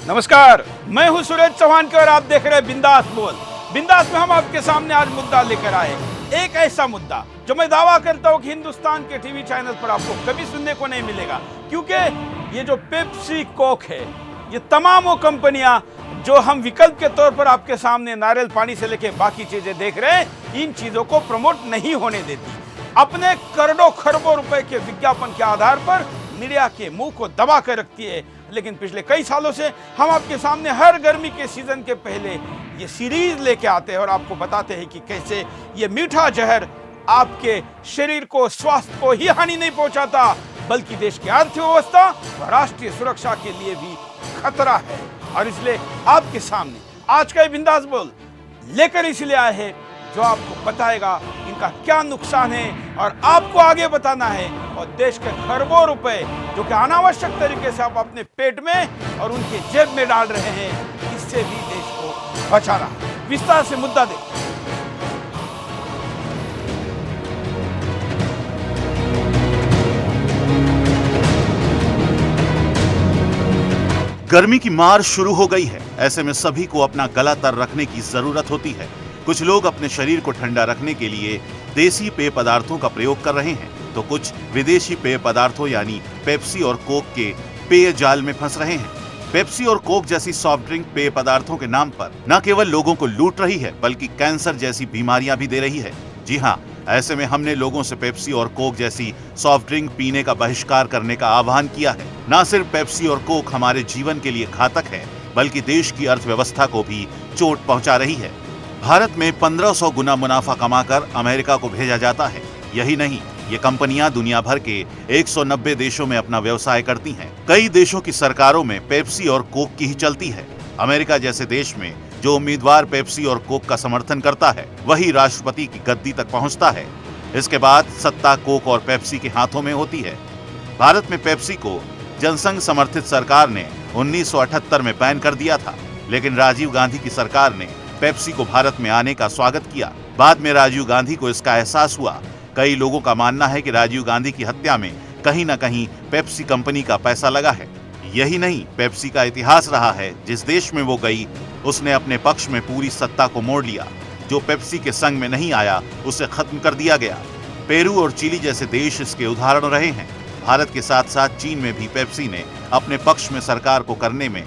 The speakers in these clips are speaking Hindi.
नमस्कार, मैं हूं सुरेश चौहान और आप देख रहे हैं बिंदास बोल। बिंदास में हम आपके सामने आज मुद्दा लेकर आए, एक ऐसा मुद्दा जो मैं दावा करता हूं कि हिंदुस्तान के टीवी चैनल पर आपको कभी सुनने को नहीं मिलेगा, क्योंकि ये जो पेप्सी कोक है, ये तमाम वो कंपनियां जो हम विकल्प के तौर पर आपके सामने नारियल पानी से लेके बाकी चीजें देख रहे हैं, इन चीजों को प्रमोट नहीं होने देती। अपने करोड़ों खरबों रुपए के विज्ञापन के आधार पर मीडिया के मुंह को दबा कर रखती है। लेकिन पिछले कई सालों से हम आपके सामने हर गर्मी के सीजन के पहले ये सीरीज लेके आते हैं और आपको बताते हैं कि कैसे ये मीठा जहर आपके शरीर को, स्वास्थ्य को ही हानि नहीं पहुंचाता, बल्कि देश की अर्थव्यवस्था और राष्ट्रीय सुरक्षा के लिए भी खतरा है। और इसलिए आपके सामने आज का बिंदास बोल लेकर इसलिए आए हैं जो आपको बताएगा इनका क्या नुकसान है और आपको आगे बताना है, और देश के खरबों रुपए जो कि अनावश्यक तरीके से आप अपने पेट में और उनके जेब में डाल रहे हैं, इससे भी देश को बचाना है। विस्तार से मुद्दा देखिए। गर्मी की मार शुरू हो गई है। ऐसे में सभी को अपना गला तर रखने की जरूरत होती है। कुछ लोग अपने शरीर को ठंडा रखने के लिए देसी पेय पदार्थों का प्रयोग कर रहे हैं, तो कुछ विदेशी पेय पदार्थों यानी पेप्सी और कोक के पेय जाल में फंस रहे हैं। पेप्सी और कोक जैसी सॉफ्ट ड्रिंक पेय पदार्थों के नाम पर न केवल लोगों को लूट रही है, बल्कि कैंसर जैसी बीमारियां भी दे रही है। जी हाँ, ऐसे में हमने लोगों से पेप्सी और कोक जैसी सॉफ्ट ड्रिंक पीने का बहिष्कार करने का आह्वान किया है। न सिर्फ पेप्सी और कोक हमारे जीवन के लिए घातक है, बल्कि देश की अर्थव्यवस्था को भी चोट पहुंचा रही है। भारत में 1500 गुना मुनाफा कमाकर अमेरिका को भेजा जाता है। यही नहीं, ये कंपनियां दुनिया भर के 190 देशों में अपना व्यवसाय करती हैं। कई देशों की सरकारों में पेप्सी और कोक की ही चलती है। अमेरिका जैसे देश में जो उम्मीदवार पेप्सी और कोक का समर्थन करता है, वही राष्ट्रपति की गद्दी तक पहुंचता है। इसके बाद सत्ता कोक और पेप्सी के हाथों में होती है। भारत में पेप्सी को जनसंघ समर्थित सरकार ने 1978 में बैन कर दिया था, लेकिन राजीव गांधी की सरकार ने पेप्सी को भारत में आने का स्वागत किया। बाद में राजीव गांधी को इसका एहसास हुआ। कई लोगों का मानना है कि राजीव गांधी की हत्या में कहीं न कहीं पेप्सी कंपनी का पैसा लगा है। यही नहीं, पेप्सी का इतिहास रहा है, जिस देश में वो गई उसने अपने पक्ष में पूरी सत्ता को मोड़ लिया। जो पेप्सी के संग में नहीं आया उसे खत्म कर दिया गया। पेरू और चिली जैसे देश इसके उदाहरण रहे हैं। भारत के साथ साथ चीन में भी पेप्सी ने अपने पक्ष में सरकार को करने में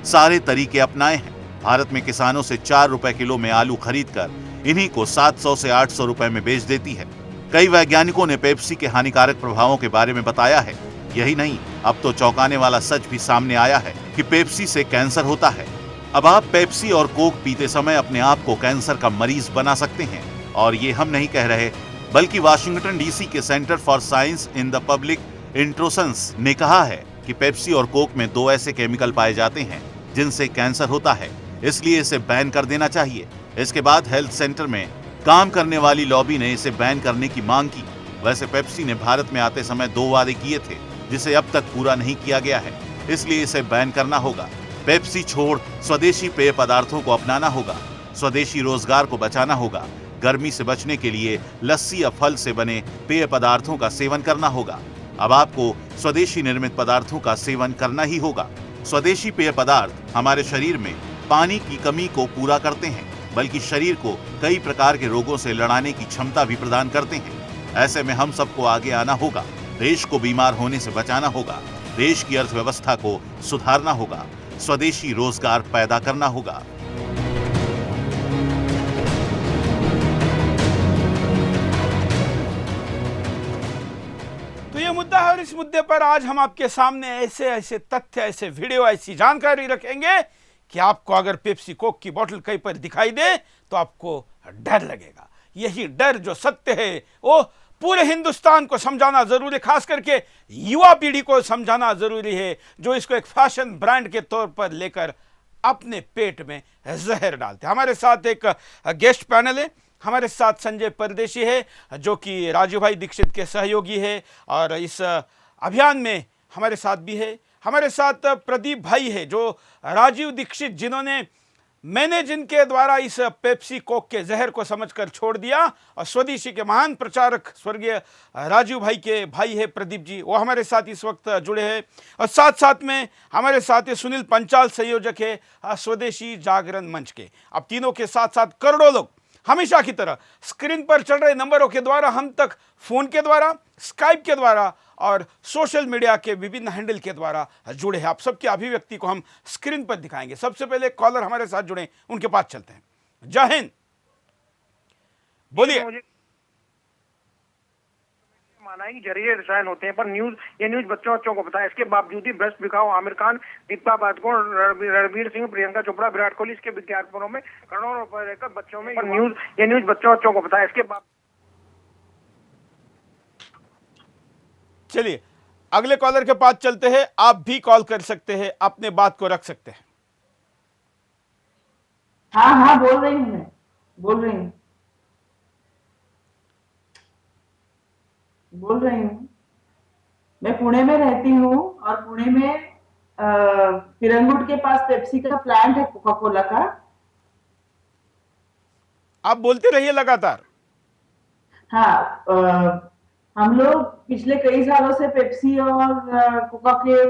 सारे तरीके अपनाए हैं। भारत में किसानों से 4 रुपए किलो में आलू खरीदकर इन्हीं को 700 से 800 रुपए में बेच देती है। कई वैज्ञानिकों ने पेप्सी के हानिकारक प्रभावों के बारे में बताया है। यही नहीं, अब तो चौंकाने वाला सच भी सामने आया है कि पेप्सी से कैंसर होता है। अब आप पेप्सी और कोक पीते समय अपने आप को कैंसर का मरीज बना सकते हैं। और ये हम नहीं कह रहे, बल्कि वाशिंगटन डीसी के centre for science in the public interest ने कहा है कि पेप्सी और कोक में 2 ऐसे केमिकल पाए जाते हैं जिनसे कैंसर होता है, इसलिए इसे बैन कर देना चाहिए। इसके बाद हेल्थ सेंटर में काम करने वाली लॉबी ने इसे बैन करने की मांग की। वैसे पेप्सी ने भारत में आते समय 2 वादे किए थे, जिसे अब तक पूरा नहीं किया गया है, इसलिए इसे बैन करना होगा। पेप्सी छोड़ स्वदेशी पेय पदार्थों को अपनाना होगा। स्वदेशी रोजगार को बचाना होगा। गर्मी से बचने के लिए लस्सी या फल से बने पेय पदार्थों का सेवन करना होगा। अब आपको स्वदेशी निर्मित पदार्थों का सेवन करना ही होगा। स्वदेशी पेय पदार्थ हमारे शरीर में पानी की कमी को पूरा करते हैं, बल्कि शरीर को कई प्रकार के रोगों से लड़ने की क्षमता भी प्रदान करते हैं। ऐसे में हम सबको आगे आना होगा। देश को बीमार होने से बचाना होगा। देश की अर्थव्यवस्था को सुधारना होगा। स्वदेशी रोजगार पैदा करना होगा। तो ये मुद्दा है और इस मुद्दे पर आज हम आपके सामने ऐसे ऐसे तथ्य, ऐसे वीडियो, ऐसी जानकारी रखेंगे कि आपको अगर पेप्सी कोक की बोतल कहीं पर दिखाई दे तो आपको डर लगेगा। यही डर जो सत्य है वो पूरे हिंदुस्तान को समझाना जरूरी है, खास करके युवा पीढ़ी को समझाना जरूरी है, जो इसको एक फैशन ब्रांड के तौर पर लेकर अपने पेट में जहर डालते। हमारे साथ एक गेस्ट पैनल है। हमारे साथ संजय परदेशी है, जो कि राजू भाई दीक्षित के सहयोगी है और इस अभियान में हमारे साथ भी है। हमारे साथ प्रदीप भाई है, जो राजीव दीक्षित जिन्होंने मैंने जिनके द्वारा इस पेप्सी कोक के जहर को समझकर छोड़ दिया, और स्वदेशी के महान प्रचारक स्वर्गीय राजीव भाई के भाई है प्रदीप जी, वो हमारे साथ इस वक्त जुड़े हैं। और साथ साथ में हमारे साथ ये सुनील पंचाल, संयोजक है स्वदेशी जागरण मंच के। अब तीनों के साथ साथ करोड़ों लोग हमेशा की तरह स्क्रीन पर चल रहे नंबरों के द्वारा हम तक फोन के द्वारा, स्काइप के द्वारा और सोशल मीडिया के विभिन्न हैंडल के द्वारा जुड़े हैं। आप सबकी अभिव्यक्ति को हम स्क्रीन पर दिखाएंगे। सबसे पहले कॉलर हमारे साथ जुड़े, उनके पास चलते हैं। जय हिंद, बोलिए। माना है कि जहरीले रसायन होते हैं, पर ये न्यूज बच्चों को पता है। इसके बावजूद भी भ्रष्ट बिकाऊ आमिर खान, दीपिका पादुकोण, रणवीर सिंह, प्रियंका चोपड़ा, विराट कोहली इसके विज्ञापनों में करोड़ों रुपए लेकर बच्चों में ये न्यूज बच्चों को पता है। इसके बाद चलिए अगले कॉलर के पास चलते हैं। आप भी कॉल कर सकते हैं, अपने बात को रख सकते हैं। हाँ हाँ, बोल रही हूँ, मैं बोल रही हूँ। मैं पुणे में रहती हूँ और पुणे में पिरंगुट के पास पेप्सी का प्लांट है, कोका कोला का। आप बोलते रहिए लगातार। हाँ, हम लोग पिछले कई सालों से पेप्सी और कोका के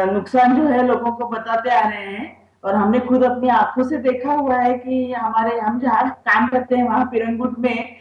नुकसान जो है लोगों को बताते आ रहे हैं, और हमने खुद अपनी आंखों से देखा हुआ है कि हम जहाँ काम करते हैं वहां पिरंगुट में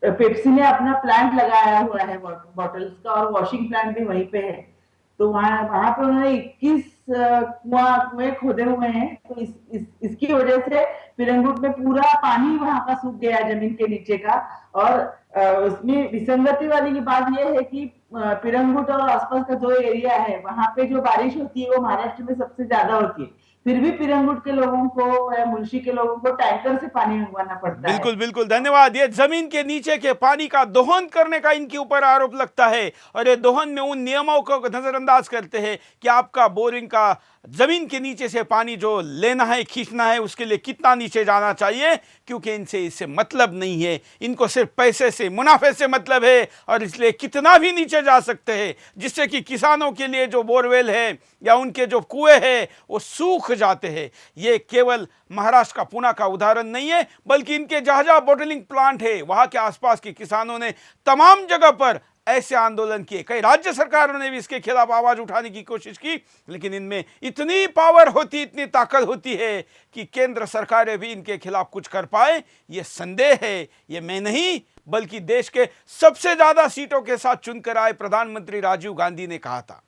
पेप्सी ने अपना प्लांट लगाया हुआ है बॉटल्स का, और वॉशिंग प्लांट भी वहीं पे है। तो वहां पे उन्होंने 21 कुएं खोदे हुए हैं। तो इसकी वजह से पिरंगुट में पूरा पानी वहां का सूख गया जमीन के नीचे का। और उसमें विसंगति वाली की बात यह है कि पिरंगुट और आसपास का जो एरिया है वहां पे जो बारिश होती है वो महाराष्ट्र में सबसे ज्यादा होती है, फिर भी पिरंगुट के लोगों को या मुंशी के लोगों को टैंकर से पानी मंगवाना पड़ता है। बिल्कुल बिल्कुल, धन्यवाद। ये जमीन के नीचे के पानी का दोहन करने का इनके ऊपर आरोप लगता है, और ये दोहन में उन नियमों को नजरअंदाज करते हैं कि आपका बोरिंग का जमीन के नीचे से पानी जो लेना है, खींचना है, उसके लिए कितना नीचे जाना चाहिए, क्योंकि इससे मतलब नहीं है। इनको सिर्फ पैसे से, मुनाफे से मतलब है, और इसलिए कितना भी नीचे जा सकते हैं, जिससे कि किसानों के लिए जो बोरवेल है या उनके जो कुएं हैं वो सूख जाते हैं। ये केवल महाराष्ट्र का पुणे का उदाहरण नहीं है, बल्कि इनके जहां जहां बॉटलिंग प्लांट है वहां के आसपास के किसानों ने तमाम जगह पर ऐसे आंदोलन किए। कई राज्य सरकारों ने भी इसके खिलाफ आवाज उठाने की कोशिश की, लेकिन इनमें इतनी पावर होती, इतनी ताकत होती है कि केंद्र सरकारें भी इनके खिलाफ कुछ कर पाए, ये संदेह है। ये मैं नहीं, बल्कि देश के सबसे ज्यादा सीटों के साथ चुनकर आए प्रधानमंत्री राजीव गांधी ने कहा था।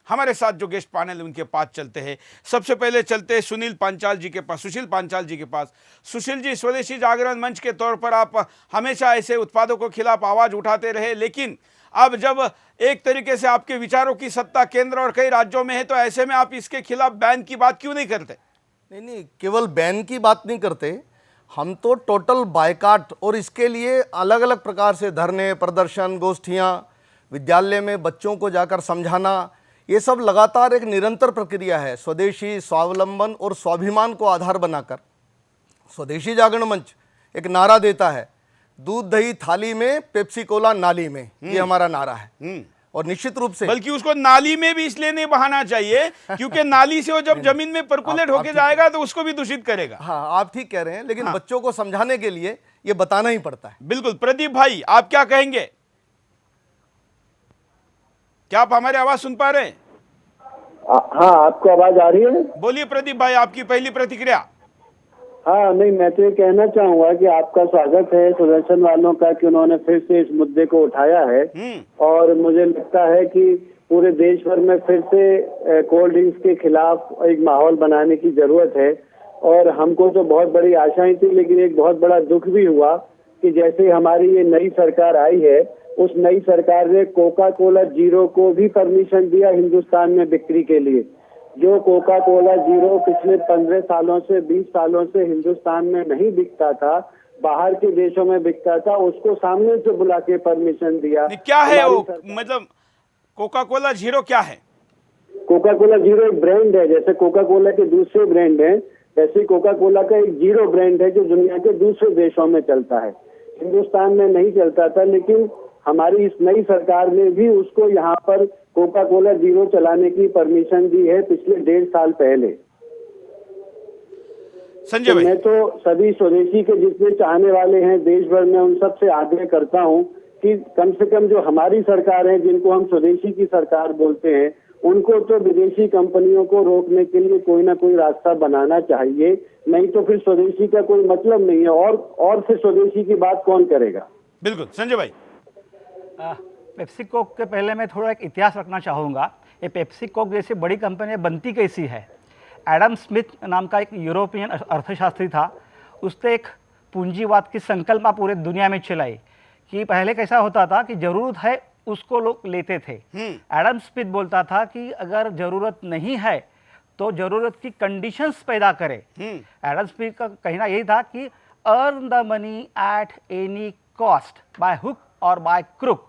हमारे साथ जो गेस्ट पैनल उनके पास चलते हैं। सबसे पहले चलते हैं सुनील पांचाल जी के पास, सुशील पांचाल जी के पास। सुशील जी, स्वदेशी जागरण मंच के तौर पर आप हमेशा ऐसे उत्पादों के खिलाफ आवाज उठाते रहे, लेकिन अब जब एक तरीके से आपके विचारों की सत्ता केंद्र और कई राज्यों में है, तो ऐसे में आप इसके खिलाफ बैन की बात क्यों नहीं करते? नहीं, केवल बैन की बात नहीं करते, हम तो टोटल बायकाट, और इसके लिए अलग अलग प्रकार से धरने, प्रदर्शन, गोष्ठियाँ, विद्यालय में बच्चों को जाकर समझाना, ये सब लगातार एक निरंतर प्रक्रिया है। स्वदेशी, स्वावलंबन और स्वाभिमान को आधार बनाकर स्वदेशी जागरण मंच एक नारा देता है, दूध दही थाली में, पेप्सी कोला नाली में। ये हमारा नारा है। और निश्चित रूप से, बल्कि उसको नाली में भी इसलिए नहीं बहाना चाहिए क्योंकि नाली से वो जब जमीन में परकुलेट होके जाएगा तो उसको भी दूषित करेगा। हाँ, आप ठीक कह रहे हैं, लेकिन बच्चों को समझाने के लिए ये बताना ही पड़ता है। बिल्कुल। प्रदीप भाई, आप क्या कहेंगे? क्या आप हमारी आवाज सुन पा रहे हैं? हाँ, आपको आवाज आ रही है? बोलिए प्रदीप भाई, आपकी पहली प्रतिक्रिया। हाँ, नहीं, मैं तो ये कहना चाहूंगा कि आपका स्वागत है सुदर्शन वालों का कि उन्होंने फिर से इस मुद्दे को उठाया है। और मुझे लगता है कि पूरे देश भर में फिर से कोल्ड ड्रिंक्स के खिलाफ एक माहौल बनाने की जरूरत है। और हमको तो बहुत बड़ी आशाएं थी, लेकिन एक बहुत बड़ा दुख भी हुआ कि जैसे हमारी ये नई सरकार आई है, उस नई सरकार ने कोका कोला जीरो को भी परमिशन दिया हिंदुस्तान में बिक्री के लिए। जो कोका कोला जीरो पिछले 15 सालों से 20 सालों से हिंदुस्तान में नहीं बिकता था, बाहर के देशों में बिकता था, उसको सामने से बुला के परमिशन दिया। क्या है वो, मतलब कोका कोला जीरो क्या है? कोका कोला जीरो एक ब्रांड है, जैसे कोका कोला के दूसरे ब्रांड हैं, वैसे कोका कोला का एक जीरो ब्रांड है जो दुनिया के दूसरे देशों में चलता है, हिंदुस्तान में नहीं चलता था। लेकिन हमारी इस नई सरकार ने भी उसको यहाँ पर कोका कोला जीरो चलाने की परमिशन दी है पिछले 1.5 साल पहले। संजय भाई। मैं तो सभी स्वदेशी के जितने चाहने वाले हैं देश भर में, उन सब से आग्रह करता हूं कि कम से कम जो हमारी सरकार है, जिनको हम स्वदेशी की सरकार बोलते हैं, उनको तो विदेशी कंपनियों को रोकने के लिए कोई ना कोई रास्ता बनाना चाहिए, नहीं तो फिर स्वदेशी का कोई मतलब नहीं है। और फिर स्वदेशी की बात कौन करेगा? बिल्कुल संजय भाई। पेप्सी कोक के पहले मैं थोड़ा एक इतिहास रखना चाहूँगा। ये पेप्सी कोक जैसी बड़ी कंपनियाँ बनती कैसी है। एडम स्मिथ नाम का एक यूरोपियन अर्थशास्त्री था, उसने एक पूंजीवाद की संकल्पना पूरे दुनिया में चलाई कि पहले कैसा होता था कि जरूरत है उसको लोग लेते थे। एडम स्मिथ बोलता था कि अगर जरूरत नहीं है तो जरूरत की कंडीशंस पैदा करें। एडम स्मिथ का कहना यही था कि earn the money at any cost, by hook और बाय क्रुक।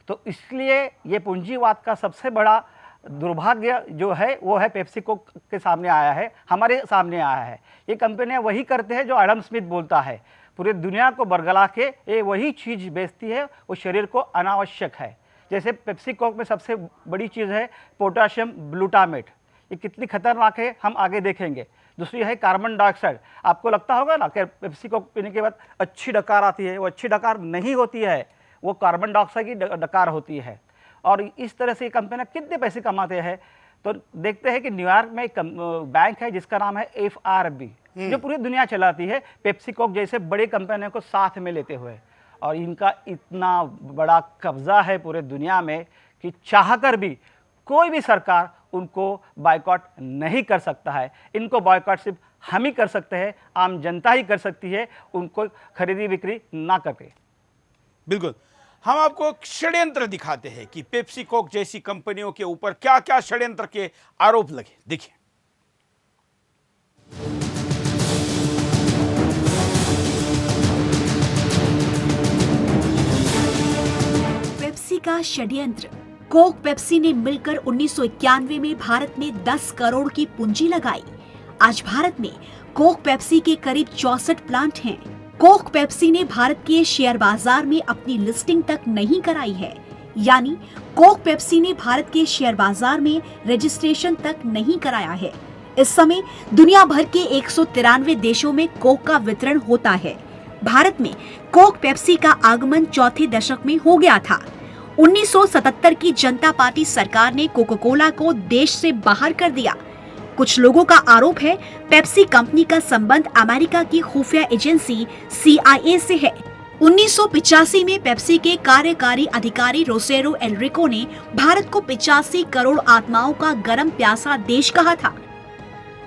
तो इसलिए ये पूंजीवाद का सबसे बड़ा दुर्भाग्य जो है वो है पेप्सी कोक के सामने आया है, हमारे सामने आया है। ये कंपनियां वही करते हैं जो एडम स्मिथ बोलता है, पूरी दुनिया को बरगला के ये वही चीज़ बेचती है, वो शरीर को अनावश्यक है। जैसे पेप्सी कोक में सबसे बड़ी चीज़ है पोटाशियम ग्लूटामेट, ये कितनी खतरनाक है हम आगे देखेंगे। दूसरी है कार्बन डाइऑक्साइड। आपको लगता होगा ना कि पेप्सी कोक पीने के बाद अच्छी डकार आती है, वो अच्छी डकार नहीं होती है, वो कार्बन डाइऑक्साइड की डकार होती है। और इस तरह से ये कंपनियां कितने पैसे कमाते हैं। तो देखते हैं कि न्यूयॉर्क में एक बैंक है जिसका नाम है FRB, जो पूरी दुनिया चलाती है पेप्सी कोक जैसे बड़ी कंपनियों को साथ में लेते हुए। और इनका इतना बड़ा कब्जा है पूरे दुनिया में कि चाहकर भी कोई भी सरकार उनको बायकॉट नहीं कर सकता है। इनको बायकॉट सिर्फ हम ही कर सकते हैं, आम जनता ही कर सकती है, उनको खरीदी बिक्री ना करके। बिल्कुल, हम आपको षड्यंत्र दिखाते हैं कि पेप्सी कोक जैसी कंपनियों के ऊपर क्या क्या षड्यंत्र के आरोप लगे। देखिए। पेप्सी का षड्यंत्र। कोक पेप्सी ने मिलकर 1991 में भारत में 10 करोड़ की पूंजी लगाई। आज भारत में कोक पेप्सी के करीब 64 प्लांट हैं। कोक पेप्सी ने भारत के शेयर बाजार में अपनी लिस्टिंग तक नहीं कराई है, यानी कोक पेप्सी ने भारत के शेयर बाजार में रजिस्ट्रेशन तक नहीं कराया है। इस समय दुनिया भर के 193 देशों में कोक का वितरण होता है। भारत में कोक पेप्सी का आगमन चौथे दशक में हो गया था। 1977 की जनता पार्टी सरकार ने कोका कोला को देश से बाहर कर दिया। कुछ लोगों का आरोप है पेप्सी कंपनी का संबंध अमेरिका की खुफिया एजेंसी CIA से है। 1985 में पेप्सी के कार्यकारी अधिकारी रोसेरो एलरिको ने भारत को 85 करोड़ आत्माओं का गरम प्यासा देश कहा था।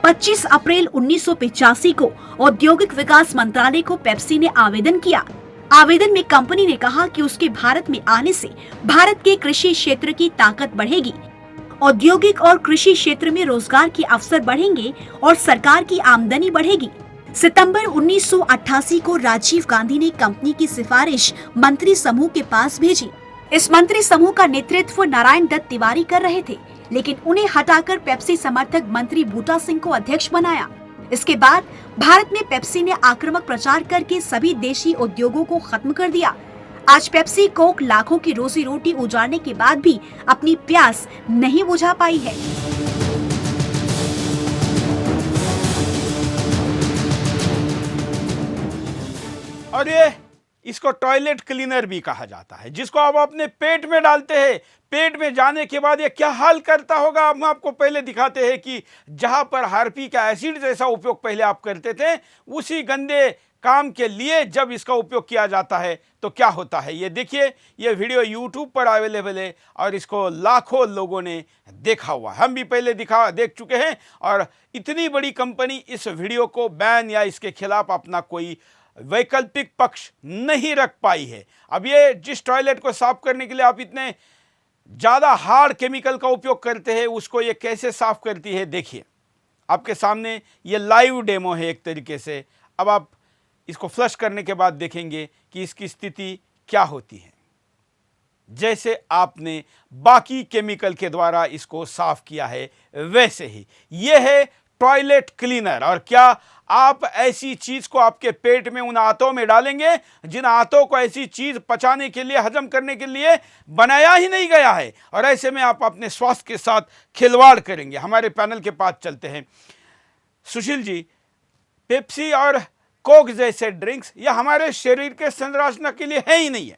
25 अप्रैल 1985 को औद्योगिक विकास मंत्रालय को पेप्सी ने आवेदन किया। आवेदन में कंपनी ने कहा कि उसके भारत में आने से भारत के कृषि क्षेत्र की ताकत बढ़ेगी, औद्योगिक और कृषि क्षेत्र में रोजगार के अवसर बढ़ेंगे और सरकार की आमदनी बढ़ेगी। सितंबर 1988 को राजीव गांधी ने कंपनी की सिफारिश मंत्री समूह के पास भेजी। इस मंत्री समूह का नेतृत्व नारायण दत्त तिवारी कर रहे थे, लेकिन उन्हें हटाकर पेप्सी समर्थक मंत्री बूटा सिंह को अध्यक्ष बनाया। इसके बाद भारत में पेप्सी ने आक्रामक प्रचार करके सभी देशी उद्योगों को खत्म कर दिया। आज पेप्सी कोक लाखों की रोजी रोटी उजाड़ने के बाद भी अपनी प्यास नहीं बुझा पाई है। और ये इसको टॉयलेट क्लीनर भी कहा जाता है, जिसको आप अपने पेट में डालते हैं। पेट में जाने के बाद ये क्या हाल करता होगा, हम आपको पहले दिखाते हैं कि जहां पर हार्पिक एसिड जैसा उपयोग पहले आप करते थे, उसी गंदे काम के लिए जब इसका उपयोग किया जाता है तो क्या होता है। ये देखिए, ये वीडियो YouTube पर अवेलेबल है और इसको लाखों लोगों ने देखा हुआ, हम भी पहले देख चुके हैं। और इतनी बड़ी कंपनी इस वीडियो को बैन या इसके खिलाफ अपना कोई वैकल्पिक पक्ष नहीं रख पाई है। अब ये जिस टॉयलेट को साफ करने के लिए आप इतने ज़्यादा हार्ड केमिकल का उपयोग करते हैं, उसको ये कैसे साफ करती है, देखिए आपके सामने ये लाइव डेमो है एक तरीके से। अब आप इसको फ्लश करने के बाद देखेंगे कि इसकी स्थिति क्या होती है, जैसे आपने बाकी केमिकल के द्वारा इसको साफ किया है वैसे ही। यह है टॉयलेट क्लीनर। और क्या आप ऐसी चीज को आपके पेट में उन आंतों में डालेंगे जिन आंतों को ऐसी चीज पचाने के लिए, हजम करने के लिए बनाया ही नहीं गया है, और ऐसे में आप अपने स्वास्थ्य के साथ खिलवाड़ करेंगे। हमारे पैनल के पास चलते हैं। सुशील जी, पेप्सी और कोक जैसे ड्रिंक्स ये हमारे शरीर के संरचना के लिए है ही नहीं है।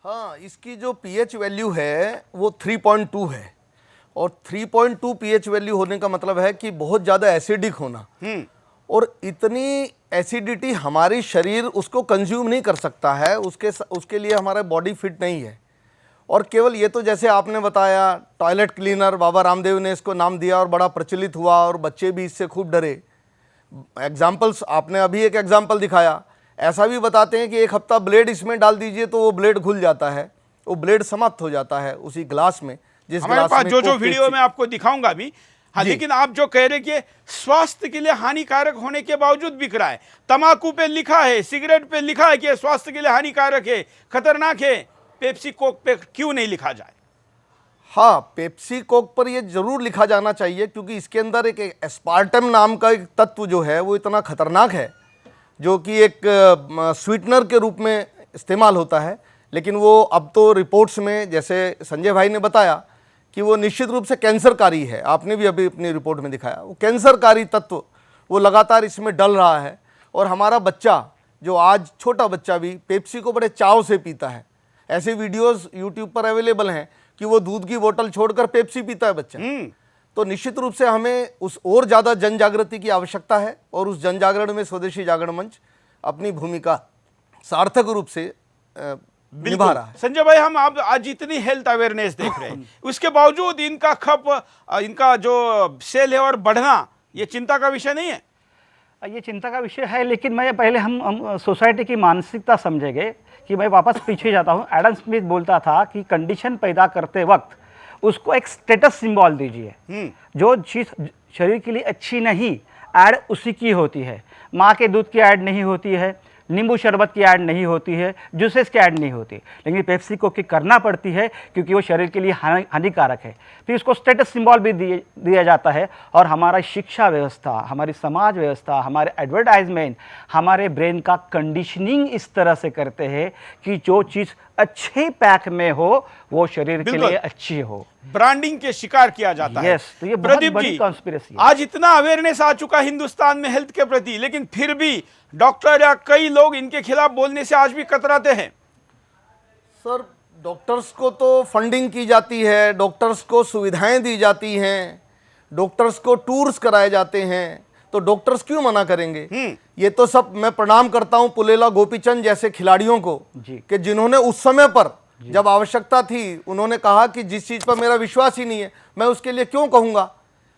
हाँ, इसकी जो पीएच वैल्यू है वो 3.2 है, और 3.2 पीएच वैल्यू होने का मतलब है कि बहुत ज़्यादा एसिडिक होना, और इतनी एसिडिटी हमारी शरीर उसको कंज्यूम नहीं कर सकता है, उसके लिए हमारा बॉडी फिट नहीं है। और केवल ये तो जैसे आपने बताया टॉयलेट क्लीनर, बाबा रामदेव ने इसको नाम दिया और बड़ा प्रचलित हुआ और बच्चे भी इससे खूब डरे। एग्जाम्पल्स आपने अभी एक एग्जाम्पल दिखाया, ऐसा भी बताते हैं कि एक हफ्ता ब्लेड इसमें डाल दीजिए तो वो ब्लेड खुल जाता है, वो ब्लेड समाप्त हो जाता है उसी ग्लास में, जिस हमारे ग्लास पास में जो वीडियो में आपको दिखाऊंगा भी। हाँ, लेकिन आप जो कह रहे कि स्वास्थ्य के लिए हानिकारक होने के बावजूद बिक रहा है, तंबाकू पे लिखा है, सिगरेट पे लिखा है कि स्वास्थ्य के लिए हानिकारक है, खतरनाक है, पेप्सी कोक पे क्यों नहीं लिखा जाए? हाँ, पेप्सी कोक पर ये जरूर लिखा जाना चाहिए, क्योंकि इसके अंदर एक एस्पार्टम नाम का एक तत्व जो है वो इतना खतरनाक है, जो कि एक स्वीटनर के रूप में इस्तेमाल होता है। लेकिन वो अब तो रिपोर्ट्स में, जैसे संजय भाई ने बताया, कि वो निश्चित रूप से कैंसरकारी है। आपने भी अभी अपनी रिपोर्ट में दिखाया, वो कैंसरकारी तत्व वो लगातार इसमें डल रहा है। और हमारा बच्चा, जो आज छोटा बच्चा भी पेप्सी को बड़े चाव से पीता है, ऐसे वीडियोस यूट्यूब पर अवेलेबल हैं कि वो दूध की बोतल छोड़कर पेप्सी पीता है बच्चा। तो निश्चित रूप से हमें उस और ज़्यादा जन जागृति की आवश्यकता है, और उस जन जागरण में स्वदेशी जागरण मंच अपनी भूमिका सार्थक रूप से निभा रहा है। संजय भाई, हम आज इतनी हेल्थ अवेयरनेस देख रहे हैं, उसके बावजूद इनका जो सेल है और बढ़ना, ये चिंता का विषय नहीं है? ये चिंता का विषय है, लेकिन मैं पहले हम सोसाइटी की मानसिकता समझेंगे कि मैं वापस पीछे जाता हूँ। एडम स्मिथ बोलता था कि कंडीशन पैदा करते वक्त उसको एक स्टेटस सिंबल दीजिए। जो चीज़ शरीर के लिए अच्छी नहीं, ऐड उसी की होती है। माँ के दूध की ऐड नहीं होती है, नींबू शरबत की ऐड नहीं होती है, जूसेस की ऐड नहीं होती, लेकिन पेप्सी को की करना पड़ती है क्योंकि वो शरीर के लिए हानिकारक है। फिर इसको स्टेटस सिंबल भी दिया जाता है। और हमारा शिक्षा व्यवस्था, हमारी समाज व्यवस्था, हमारे एडवर्टाइजमेंट, हमारे ब्रेन का कंडीशनिंग इस तरह से करते हैं कि जो चीज़ अच्छे पैक में हो वो शरीर के लिए अच्छी हो। ब्रांडिंग के शिकार किया जाता है। तो ये बहुत बड़ी कॉन्स्पिरेसी है। आज इतना अवेयरनेस आ चुका हिंदुस्तान में हेल्थ के प्रति, लेकिन फिर भी डॉक्टर या कई लोग इनके खिलाफ बोलने से आज भी कतराते हैं। सर, डॉक्टर्स को तो फंडिंग की जाती है, डॉक्टर्स को सुविधाएं दी जाती हैं, डॉक्टर्स को टूर्स कराए जाते हैं, तो डॉक्टर्स क्यों मना करेंगे? ये तो सब मैं प्रणाम करता हूं पुलेला गोपीचंद जैसे खिलाड़ियों को, कि जिन्होंने उस समय पर जब आवश्यकता थी उन्होंने कहा कि जिस चीज पर मेरा विश्वास ही नहीं है मैं उसके लिए क्यों कहूंगा,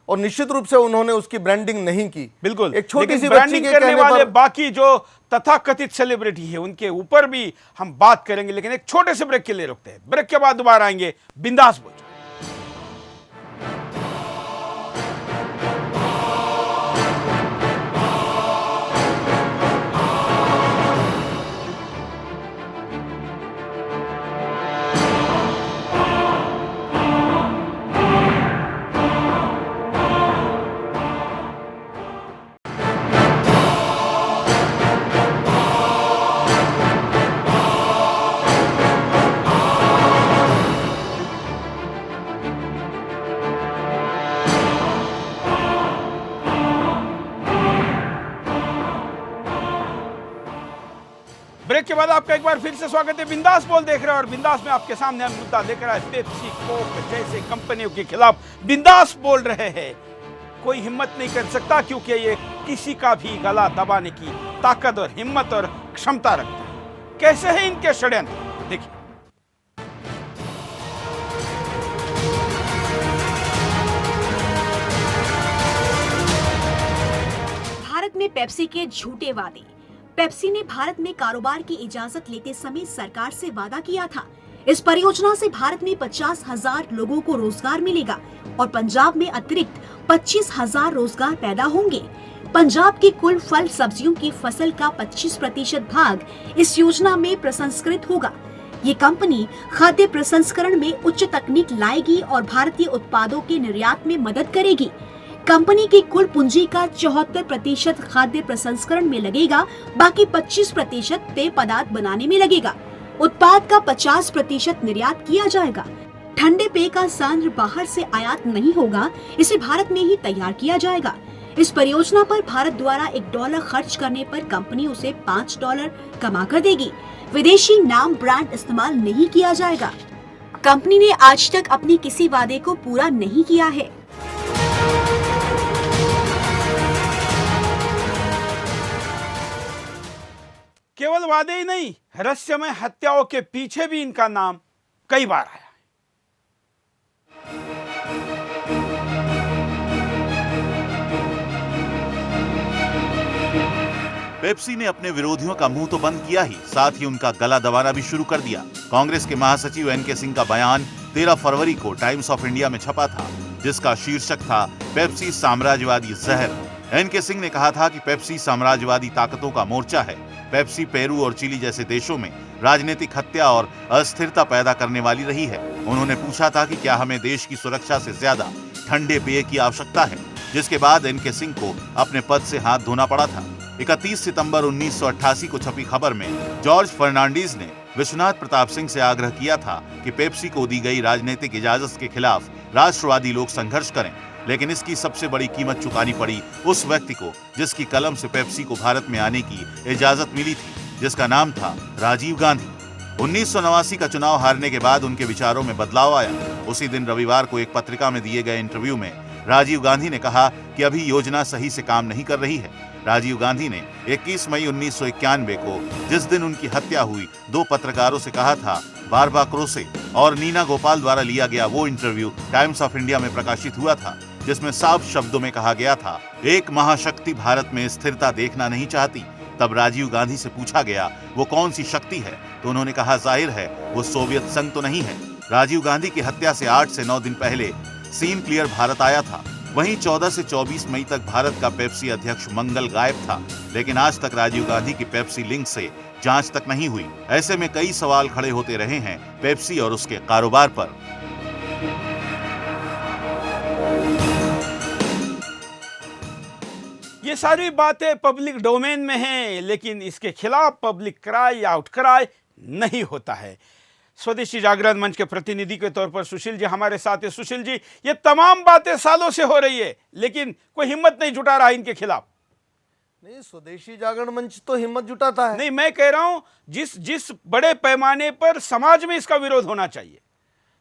और निश्चित रूप से उन्होंने उसकी ब्रांडिंग नहीं की। बिल्कुल, एक छोटी सी ब्रांडिंग बच्ची के करने कहने वाले पर बाकी जो तथाकथित सेलिब्रिटी है उनके ऊपर भी हम बात करेंगे, लेकिन एक छोटे से ब्रेक के लिए रुकते हैं। ब्रेक के बाद दोबारा आएंगे बिंदास बोल। ब्रेक के बाद आपका एक बार फिर से स्वागत है। बिंदास बोल देख रहे हैं, और बिंदास में आपके सामने हम मुद्दा लेकर आए पेप्सी कोक जैसे कंपनियों के खिलाफ बिंदास बोल रहे हैं। कोई हिम्मत नहीं कर सकता क्योंकि ये किसी का भी गला दबाने की ताकत और हिम्मत और क्षमता रखते हैं। कैसे है इनके षड्यंत्र, देखिए। भारत में पेप्सी के झूठे वादे। पेप्सी ने भारत में कारोबार की इजाजत लेते समय सरकार से वादा किया था, इस परियोजना से भारत में 50,000 लोगों को रोजगार मिलेगा और पंजाब में अतिरिक्त 25,000 रोजगार पैदा होंगे। पंजाब की कुल फल सब्जियों की फसल का 25% भाग इस योजना में प्रसंस्कृत होगा। ये कंपनी खाद्य प्रसंस्करण में उच्च तकनीक लाएगी और भारतीय उत्पादों के निर्यात में मदद करेगी। कंपनी की कुल पूंजी का 74% खाद्य प्रसंस्करण में लगेगा, बाकी 25% पेय पदार्थ बनाने में लगेगा। उत्पाद का 50% निर्यात किया जाएगा। ठंडे पेय का सांद्र बाहर से आयात नहीं होगा, इसे भारत में ही तैयार किया जाएगा। इस परियोजना पर भारत द्वारा $1 खर्च करने पर कंपनी उसे $5 कमा कर देगी। विदेशी नाम ब्रांड इस्तेमाल नहीं किया जाएगा। कंपनी ने आज तक अपने किसी वादे को पूरा नहीं किया है। केवल वादे ही नहीं, रहस्यमय हत्याओं के पीछे भी इनका नाम कई बार आया। पेप्सी ने अपने विरोधियों का मुंह तो बंद किया ही, साथ ही उनका गला दबाना भी शुरू कर दिया। कांग्रेस के महासचिव एनके सिंह का बयान 13 फरवरी को टाइम्स ऑफ इंडिया में छपा था, जिसका शीर्षक था पेप्सी साम्राज्यवादी जहर। एनके सिंह ने कहा था कि पेप्सी साम्राज्यवादी ताकतों का मोर्चा है। पेप्सी पेरू और चिली जैसे देशों में राजनीतिक हत्या और अस्थिरता पैदा करने वाली रही है। उन्होंने पूछा था कि क्या हमें देश की सुरक्षा से ज्यादा ठंडे पेय की आवश्यकता है, जिसके बाद एनके सिंह को अपने पद से हाथ धोना पड़ा था। 31 सितंबर 1988 को छपी खबर में जॉर्ज फर्नांडीज ने विश्वनाथ प्रताप सिंह से आग्रह किया था कि पेप्सी को दी गई राजनीतिक इजाजत के खिलाफ राष्ट्रवादी लोग संघर्ष करें, लेकिन इसकी सबसे बड़ी कीमत चुकानी पड़ी उस व्यक्ति को जिसकी कलम से पेप्सी को भारत में आने की इजाजत मिली थी, जिसका नाम था राजीव गांधी। 1989 का चुनाव हारने के बाद उनके विचारों में बदलाव आया। उसी दिन रविवार को एक पत्रिका में दिए गए इंटरव्यू में राजीव गांधी ने कहा कि अभी योजना सही से काम नहीं कर रही है। राजीव गांधी ने 21 मई 1991 को, जिस दिन उनकी हत्या हुई, 2 पत्रकारों से कहा था। बारबा क्रोसे और नीना गोपाल द्वारा लिया गया वो इंटरव्यू टाइम्स ऑफ इंडिया में प्रकाशित हुआ था, जिसमें साफ शब्दों में कहा गया था, एक महाशक्ति भारत में स्थिरता देखना नहीं चाहती। तब राजीव गांधी से पूछा गया वो कौन सी शक्ति है, तो उन्होंने कहा जाहिर है वो सोवियत संघ तो नहीं है। राजीव गांधी की हत्या से 8 से 9 दिन पहले सीन क्लियर भारत आया था। वहीं 14 से 24 मई तक भारत का पेप्सी अध्यक्ष मंगल गायब था, लेकिन आज तक राजीव गांधी की पेप्सी लिंक से जांच तक नहीं हुई। ऐसे में कई सवाल खड़े होते रहे हैं पेप्सी और उसके कारोबार पर। ये सारी बातें पब्लिक डोमेन में हैं, लेकिन इसके खिलाफ पब्लिक क्राई या आउटक्राई नहीं होता है। स्वदेशी जागरण मंच के प्रतिनिधि के तौर पर सुशील जी हमारे साथ है। सुशील जी, ये तमाम बातें सालों से हो रही है, लेकिन कोई हिम्मत नहीं जुटा रहा इनके खिलाफ। नहीं, स्वदेशी जागरण मंच तो हिम्मत जुटाता है। नहीं, मैं कह रहा हूं जिस बड़े पैमाने पर समाज में इसका विरोध होना चाहिए,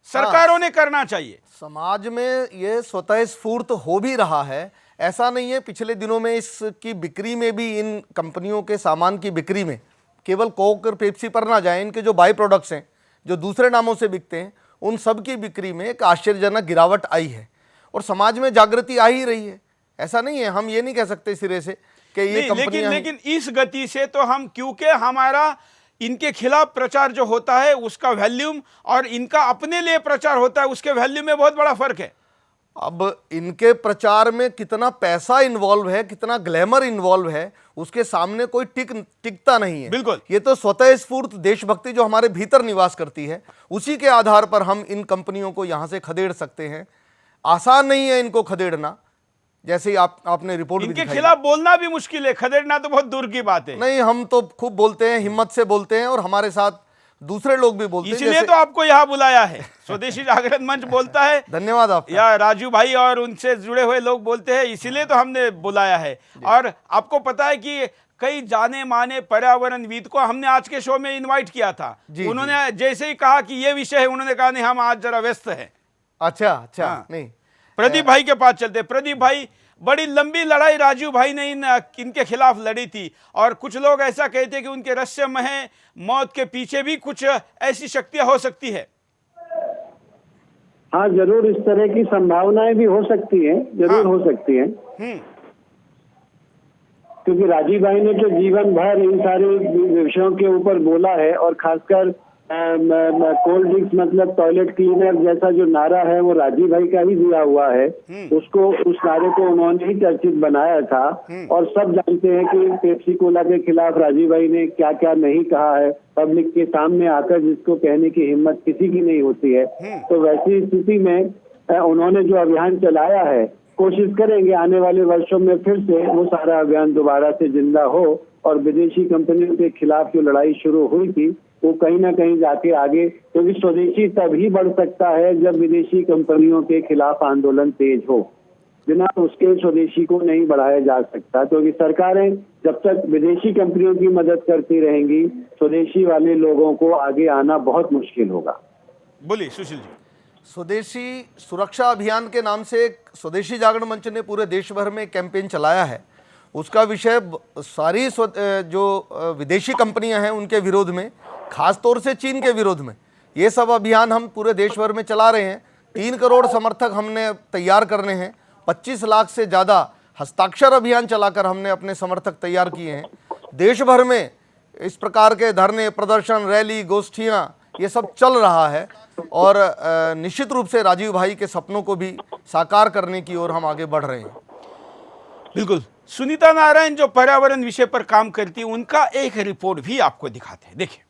सरकारों ने करना चाहिए। समाज में ये स्वतः स्फूर्त हो भी रहा है, ऐसा नहीं है। पिछले दिनों में इसकी बिक्री में भी, इन कंपनियों के सामान की बिक्री में, केवल कोक और पेप्सी पर ना जाए, इनके जो बाई प्रोडक्ट्स हैं जो दूसरे नामों से बिकते हैं, उन सब की बिक्री में एक आश्चर्यजनक गिरावट आई है और समाज में जागृति आ ही रही है। ऐसा नहीं है, हम ये नहीं कह सकते सिरे से कि ये कंपनियां, लेकिन इस गति से तो हम, क्योंकि हमारा इनके खिलाफ प्रचार जो होता है उसका वैल्यूम और इनका अपने लिए प्रचार होता है उसके वैल्यूम में बहुत बड़ा फर्क है। अब इनके प्रचार में कितना पैसा इन्वॉल्व है, कितना ग्लैमर इन्वॉल्व है, उसके सामने कोई टिकता नहीं है। बिल्कुल, ये तो स्वतः स्फूर्त देशभक्ति जो हमारे भीतर निवास करती है, उसी के आधार पर हम इन कंपनियों को यहां से खदेड़ सकते हैं। आसान नहीं है इनको खदेड़ना, जैसे आपने रिपोर्ट इनके खिलाफ बोलना भी मुश्किल है, खदेड़ना तो बहुत दूर की बात है। नहीं, हम तो खूब बोलते हैं, हिम्मत से बोलते हैं और हमारे साथ दूसरे लोग भी बोलते हैं। इसलिए तो आपको यहाँ बुलाया है। स्वदेशी जागरण मंच बोलता है, धन्यवाद आपका। या राजू भाई और उनसे जुड़े हुए लोग बोलते हैं, इसीलिए तो हमने बुलाया है। और आपको पता है कि कई जाने माने पर्यावरणविद को हमने आज के शो में इनवाइट किया था। उन्होंने जैसे ही कहा कि ये विषय है, उन्होंने कहा नहीं, हम आज जरा व्यस्त हैं। अच्छा, हाँ। नहीं, प्रदीप भाई के पास चलते। प्रदीप भाई, बड़ी लंबी लड़ाई राजू भाई ने इनके खिलाफ लड़ी थी और कुछ लोग ऐसा कहते हैं कि उनके रहस्यमय मौत के पीछे भी कुछ ऐसी शक्तियां हो सकती है। हाँ, जरूर इस तरह की संभावनाएं भी हो सकती हैं, जरूर हो सकती हैं। क्योंकि राजीव भाई ने तो जीवन भर इन सारे विषयों के ऊपर बोला है और खासकर कोल्ड ड्रिंक्स मतलब टॉयलेट क्लीनर जैसा जो नारा है वो राजीव भाई का ही दिया हुआ है। उसको, उस नारे को उन्होंने ही चर्चित बनाया था और सब जानते हैं कि पेप्सी कोला के खिलाफ राजीव भाई ने क्या क्या नहीं कहा है पब्लिक के सामने आकर, जिसको कहने की हिम्मत किसी की नहीं होती है। तो वैसी स्थिति में उन्होंने जो अभियान चलाया है, कोशिश करेंगे आने वाले वर्षों में फिर से वो सारा अभियान दोबारा से जिंदा हो और विदेशी कंपनियों के खिलाफ जो लड़ाई शुरू हुई थी वो कहीं ना कहीं जाके आगे, क्योंकि स्वदेशी तभी बढ़ सकता है जब विदेशी कंपनियों के खिलाफ आंदोलन तेज हो। बिना उसके स्वदेशी को नहीं बढ़ाया जा सकता, क्योंकि सरकारें जब तक विदेशी कंपनियों की मदद करती रहेंगी, स्वदेशी वाले लोगों को आगे आना बहुत मुश्किल होगा। बोलिए सुशील जी। स्वदेशी सुरक्षा अभियान के नाम से एक स्वदेशी जागरण मंच ने पूरे देश भर में कैंपेन चलाया है। उसका विषय सारी जो विदेशी कंपनियां हैं उनके विरोध में, खास तौर से चीन के विरोध में, ये सब अभियान हम पूरे देश भर में चला रहे हैं। 3 करोड़ समर्थक हमने तैयार करने हैं। 25 लाख से ज़्यादा हस्ताक्षर अभियान चलाकर हमने अपने समर्थक तैयार किए हैं। देश भर में इस प्रकार के धरने, प्रदर्शन, रैली, गोष्ठियाँ ये सब चल रहा है और निश्चित रूप से राजीव भाई के सपनों को भी साकार करने की ओर हम आगे बढ़ रहे हैं। बिल्कुल। सुनीता नारायण जो पर्यावरण विषय पर काम करती है, उनका एक रिपोर्ट भी आपको दिखाते हैं, देखिए।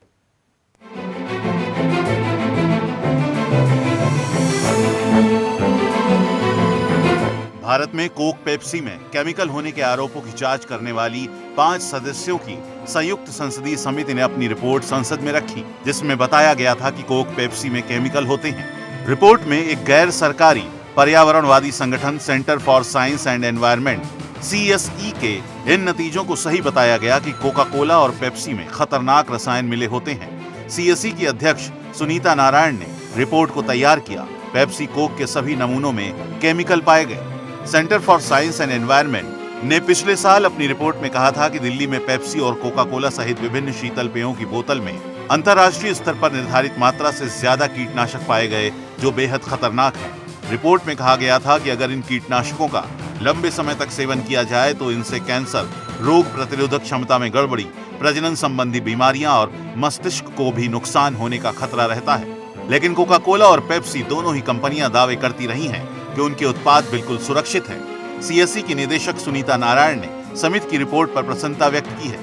भारत में कोक पेप्सी में केमिकल होने के आरोपों की जांच करने वाली 5 सदस्यों की संयुक्त संसदीय समिति ने अपनी रिपोर्ट संसद में रखी, जिसमें बताया गया था कि कोक पेप्सी में केमिकल होते हैं। रिपोर्ट में एक गैर सरकारी पर्यावरणवादी संगठन centre for science and environment CSE के इन नतीजों को सही बताया गया कि कोका कोला और पेप्सी में खतरनाक रसायन मिले होते हैं। CSE की अध्यक्ष सुनीता नारायण ने रिपोर्ट को तैयार किया। पेप्सी कोक के सभी नमूनों में केमिकल पाए गए। Centre for science and environment ने पिछले साल अपनी रिपोर्ट में कहा था कि दिल्ली में पेप्सी और कोका कोला सहित विभिन्न शीतल पेयों की बोतल में अंतर्राष्ट्रीय स्तर पर निर्धारित मात्रा से ज्यादा कीटनाशक पाए गए, जो बेहद खतरनाक है। रिपोर्ट में कहा गया था कि अगर इन कीटनाशकों का लंबे समय तक सेवन किया जाए तो इनसे कैंसर, रोग प्रतिरोधक क्षमता में गड़बड़ी, प्रजनन संबंधी बीमारियां और मस्तिष्क को भी नुकसान होने का खतरा रहता है। लेकिन कोका कोला और पेप्सी दोनों ही कंपनियां दावे करती रही हैं कि उनके उत्पाद बिल्कुल सुरक्षित हैं। CSE की निदेशक सुनीता नारायण ने समिति की रिपोर्ट पर प्रसन्नता व्यक्त की है।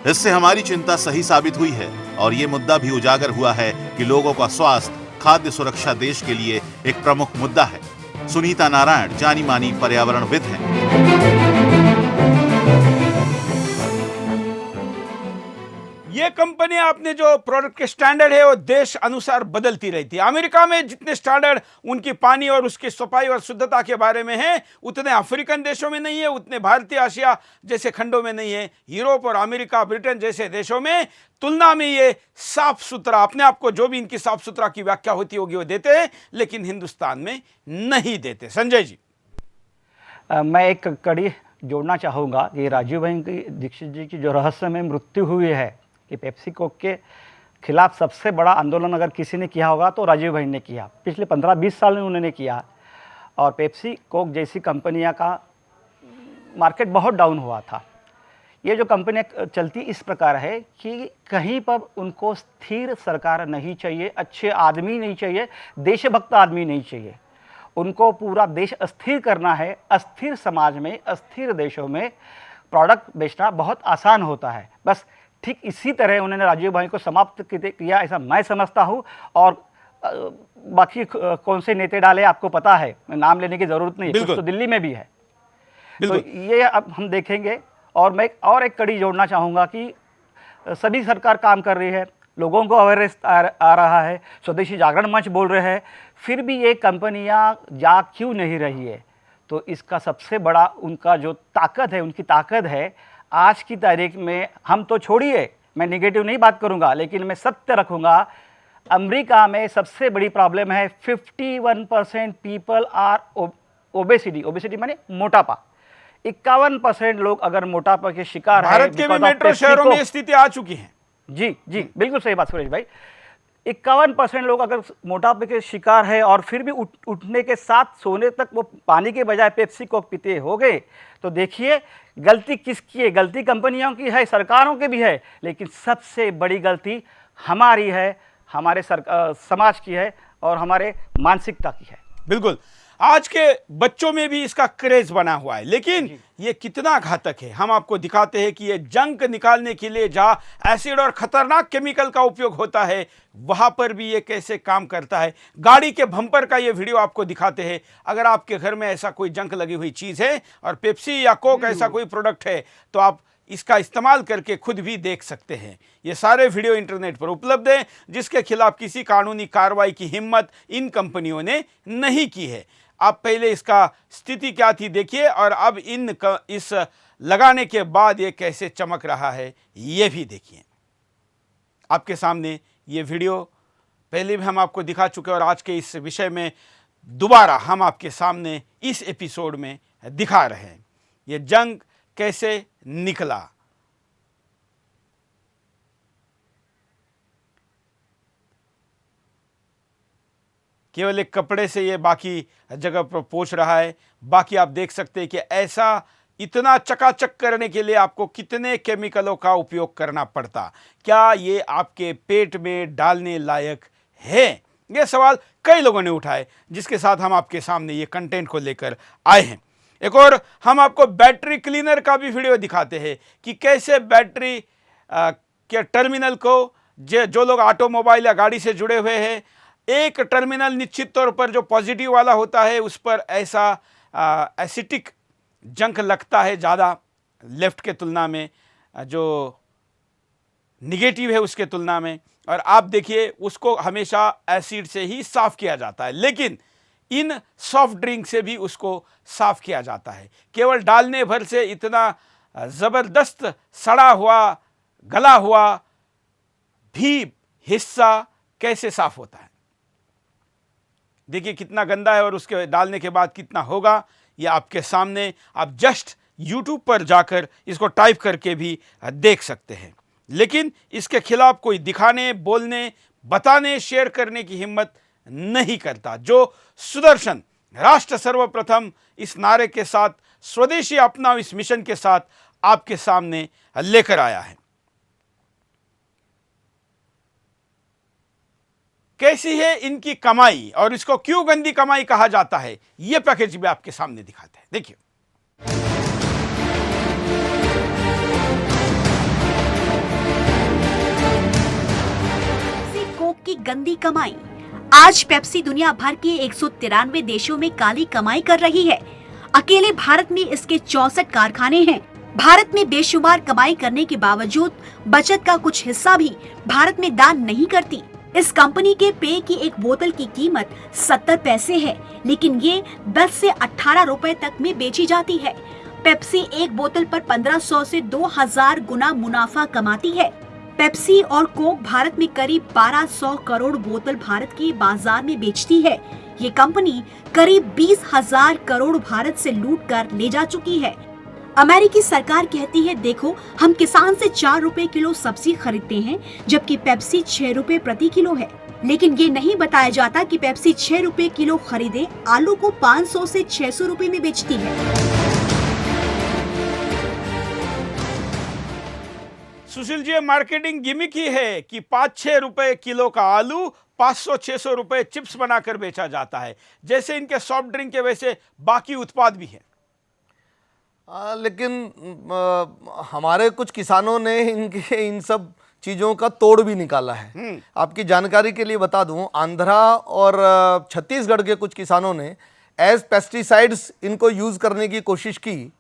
इससे हमारी चिंता सही साबित हुई है और ये मुद्दा भी उजागर हुआ है कि लोगों का स्वास्थ्य, खाद्य सुरक्षा देश के लिए एक प्रमुख मुद्दा है। सुनीता नारायण जानी मानी पर्यावरणविद हैं। ये कंपनी आपने जो प्रोडक्ट के स्टैंडर्ड है वो देश अनुसार बदलती रहती है। अमेरिका में जितने स्टैंडर्ड उनकी पानी और उसकी सफाई और शुद्धता के बारे में है, उतने अफ्रीकन देशों में नहीं है, उतने भारतीय एशिया जैसे खंडों में नहीं है। यूरोप और अमेरिका, ब्रिटेन जैसे देशों में तुलना में ये साफ सुथरा, अपने आप को जो भी इनकी साफ सुथरा की व्याख्या होती होगी वो देते हैं, लेकिन हिंदुस्तान में नहीं देते। संजय जी। मैं एक कड़ी जोड़ना चाहूँगा कि राजीव भाई दीक्षित जी की जो रहस्यमय मृत्यु हुई है कि पेप्सी कोक के खिलाफ सबसे बड़ा आंदोलन अगर किसी ने किया होगा तो राजीव भाई ने किया। पिछले 15-20 साल में उन्होंने किया और पेप्सी कोक जैसी कंपनियां का मार्केट बहुत डाउन हुआ था। ये जो कंपनियां चलती इस प्रकार है कि कहीं पर उनको स्थिर सरकार नहीं चाहिए, अच्छे आदमी नहीं चाहिए, देशभक्त आदमी नहीं चाहिए। उनको पूरा देश अस्थिर करना है। अस्थिर समाज में, अस्थिर देशों में प्रोडक्ट बेचना बहुत आसान होता है। बस ठीक इसी तरह उन्होंने राजीव भाई को समाप्त किया, ऐसा मैं समझता हूँ। और बाकी कौन से नेता डाले आपको पता है, नाम लेने की जरूरत नहीं है, कुछ तो दिल्ली में भी है। तो ये अब हम देखेंगे। और मैं और एक कड़ी जोड़ना चाहूँगा कि सभी सरकार काम कर रही है, लोगों को अवेयरनेस आ रहा है, स्वदेशी जागरण मंच बोल रहे हैं, फिर भी ये कंपनियाँ जा क्यों नहीं रही है? तो इसका सबसे बड़ा उनका जो ताकत है, उनकी ताकत है आज की तारीख में। हम तो छोड़िए, मैं नेगेटिव नहीं बात करूंगा, लेकिन मैं सत्य रखूंगा। अमेरिका में सबसे बड़ी प्रॉब्लम है 51% पीपल आर ओबेसिटी। ओबेसिटी माने मोटापा। 51% लोग अगर मोटापा के शिकार हैं। भारत के भी मेट्रो शहरों में स्थिति आ चुकी है। जी जी, बिल्कुल सही बात सुरेश भाई। 51% लोग अगर मोटापे के शिकार है और फिर भी उठने के साथ सोने तक वो पानी के बजाय पेप्सी कोक पीते हो गए, तो देखिए गलती किसकी है? गलती कंपनियों की है, सरकारों की भी है, लेकिन सबसे बड़ी गलती हमारी है, हमारे समाज की है और हमारे मानसिकता की है। बिल्कुल। आज के बच्चों में भी इसका क्रेज बना हुआ है, लेकिन ये कितना घातक है हम आपको दिखाते हैं कि ये जंक निकालने के लिए जहां एसिड और खतरनाक केमिकल का उपयोग होता है, वहां पर भी ये कैसे काम करता है। गाड़ी के बम्पर का ये वीडियो आपको दिखाते हैं। अगर आपके घर में ऐसा कोई जंक लगी हुई चीज है और पेप्सी या कोक ऐसा कोई प्रोडक्ट है, तो आप इसका इस्तेमाल करके खुद भी देख सकते हैं। ये सारे वीडियो इंटरनेट पर उपलब्ध हैं, जिसके खिलाफ किसी कानूनी कार्रवाई की हिम्मत इन कंपनियों ने नहीं की है। आप पहले इसका स्थिति क्या थी देखिए, और अब इस लगाने के बाद ये कैसे चमक रहा है ये भी देखिए। आपके सामने ये वीडियो पहले भी हम आपको दिखा चुके और आज के इस विषय में दोबारा हम आपके सामने इस एपिसोड में दिखा रहे हैं ये जंग कैसे निकला। केवल एक कपड़े से ये बाकी जगह पर पहुंच रहा है। बाकी आप देख सकते हैं कि ऐसा इतना चकाचक करने के लिए आपको कितने केमिकलों का उपयोग करना पड़ता, क्या ये आपके पेट में डालने लायक है? ये सवाल कई लोगों ने उठाए, जिसके साथ हम आपके सामने ये कंटेंट को लेकर आए हैं। एक और हम आपको बैटरी क्लीनर का भी वीडियो दिखाते हैं कि कैसे बैटरी के टर्मिनल को जो लोग ऑटोमोबाइल या गाड़ी से जुड़े हुए हैं, एक टर्मिनल निश्चित तौर पर जो पॉजिटिव वाला होता है उस पर ऐसा एसिटिक जंक लगता है ज़्यादा लेफ्ट के तुलना में, जो निगेटिव है उसके तुलना में। और आप देखिए उसको हमेशा एसिड से ही साफ़ किया जाता है, लेकिन इन सॉफ्ट ड्रिंक से भी उसको साफ़ किया जाता है। केवल डालने भर से इतना ज़बरदस्त सड़ा हुआ गला हुआ भी हिस्सा कैसे साफ़ होता है? देखिए कितना गंदा है और उसके डालने के बाद कितना होगा ये आपके सामने। आप जस्ट YouTube पर जाकर इसको टाइप करके भी देख सकते हैं, लेकिन इसके खिलाफ कोई दिखाने, बोलने, बताने, शेयर करने की हिम्मत नहीं करता। जो सुदर्शन राष्ट्र सर्वप्रथम इस नारे के साथ, स्वदेशी अपनाओ इस मिशन के साथ आपके सामने लेकर आया है। कैसी है इनकी कमाई और इसको क्यों गंदी कमाई कहा जाता है, यह पैकेज भी आपके सामने दिखाते हैं। देखिए कोक की गंदी कमाई। आज पेप्सी दुनिया भर के 193 देशों में काली कमाई कर रही है। अकेले भारत में इसके 64 कारखाने हैं। भारत में बेशुमार कमाई करने के बावजूद बचत का कुछ हिस्सा भी भारत में दान नहीं करती। इस कंपनी के पेय की एक बोतल की कीमत 70 पैसे है, लेकिन ये 10 से 18 रुपए तक में बेची जाती है। पेप्सी एक बोतल पर 1500 से 2000 गुना मुनाफा कमाती है। पेप्सी और कोक भारत में करीब 1200 करोड़ बोतल भारत के बाजार में बेचती है। ये कंपनी करीब 20,000 करोड़ भारत से लूट कर ले जा चुकी है। अमेरिकी सरकार कहती है, देखो हम किसान से 4 रुपए किलो सब्जी खरीदते हैं, जबकि पेप्सी 6 रुपए प्रति किलो है। लेकिन ये नहीं बताया जाता कि पेप्सी 6 रुपए किलो खरीदे आलू को 500 से 600 रुपए में बेचती है। सुशील जी, मार्केटिंग गिमिक ही है कि 5-6 रुपए किलो का आलू 500-600 रुपए चिप्स बनाकर बेचा जाता है। जैसे इनके सॉफ्ट ड्रिंक के वैसे बाकी उत्पाद भी हैं। लेकिन हमारे कुछ किसानों ने इन सब चीज़ों का तोड़ भी निकाला है। आपकी जानकारी के लिए बता दूं, आंध्रा और छत्तीसगढ़ के कुछ किसानों ने एज पेस्टिसाइड्स इनको यूज़ करने की कोशिश की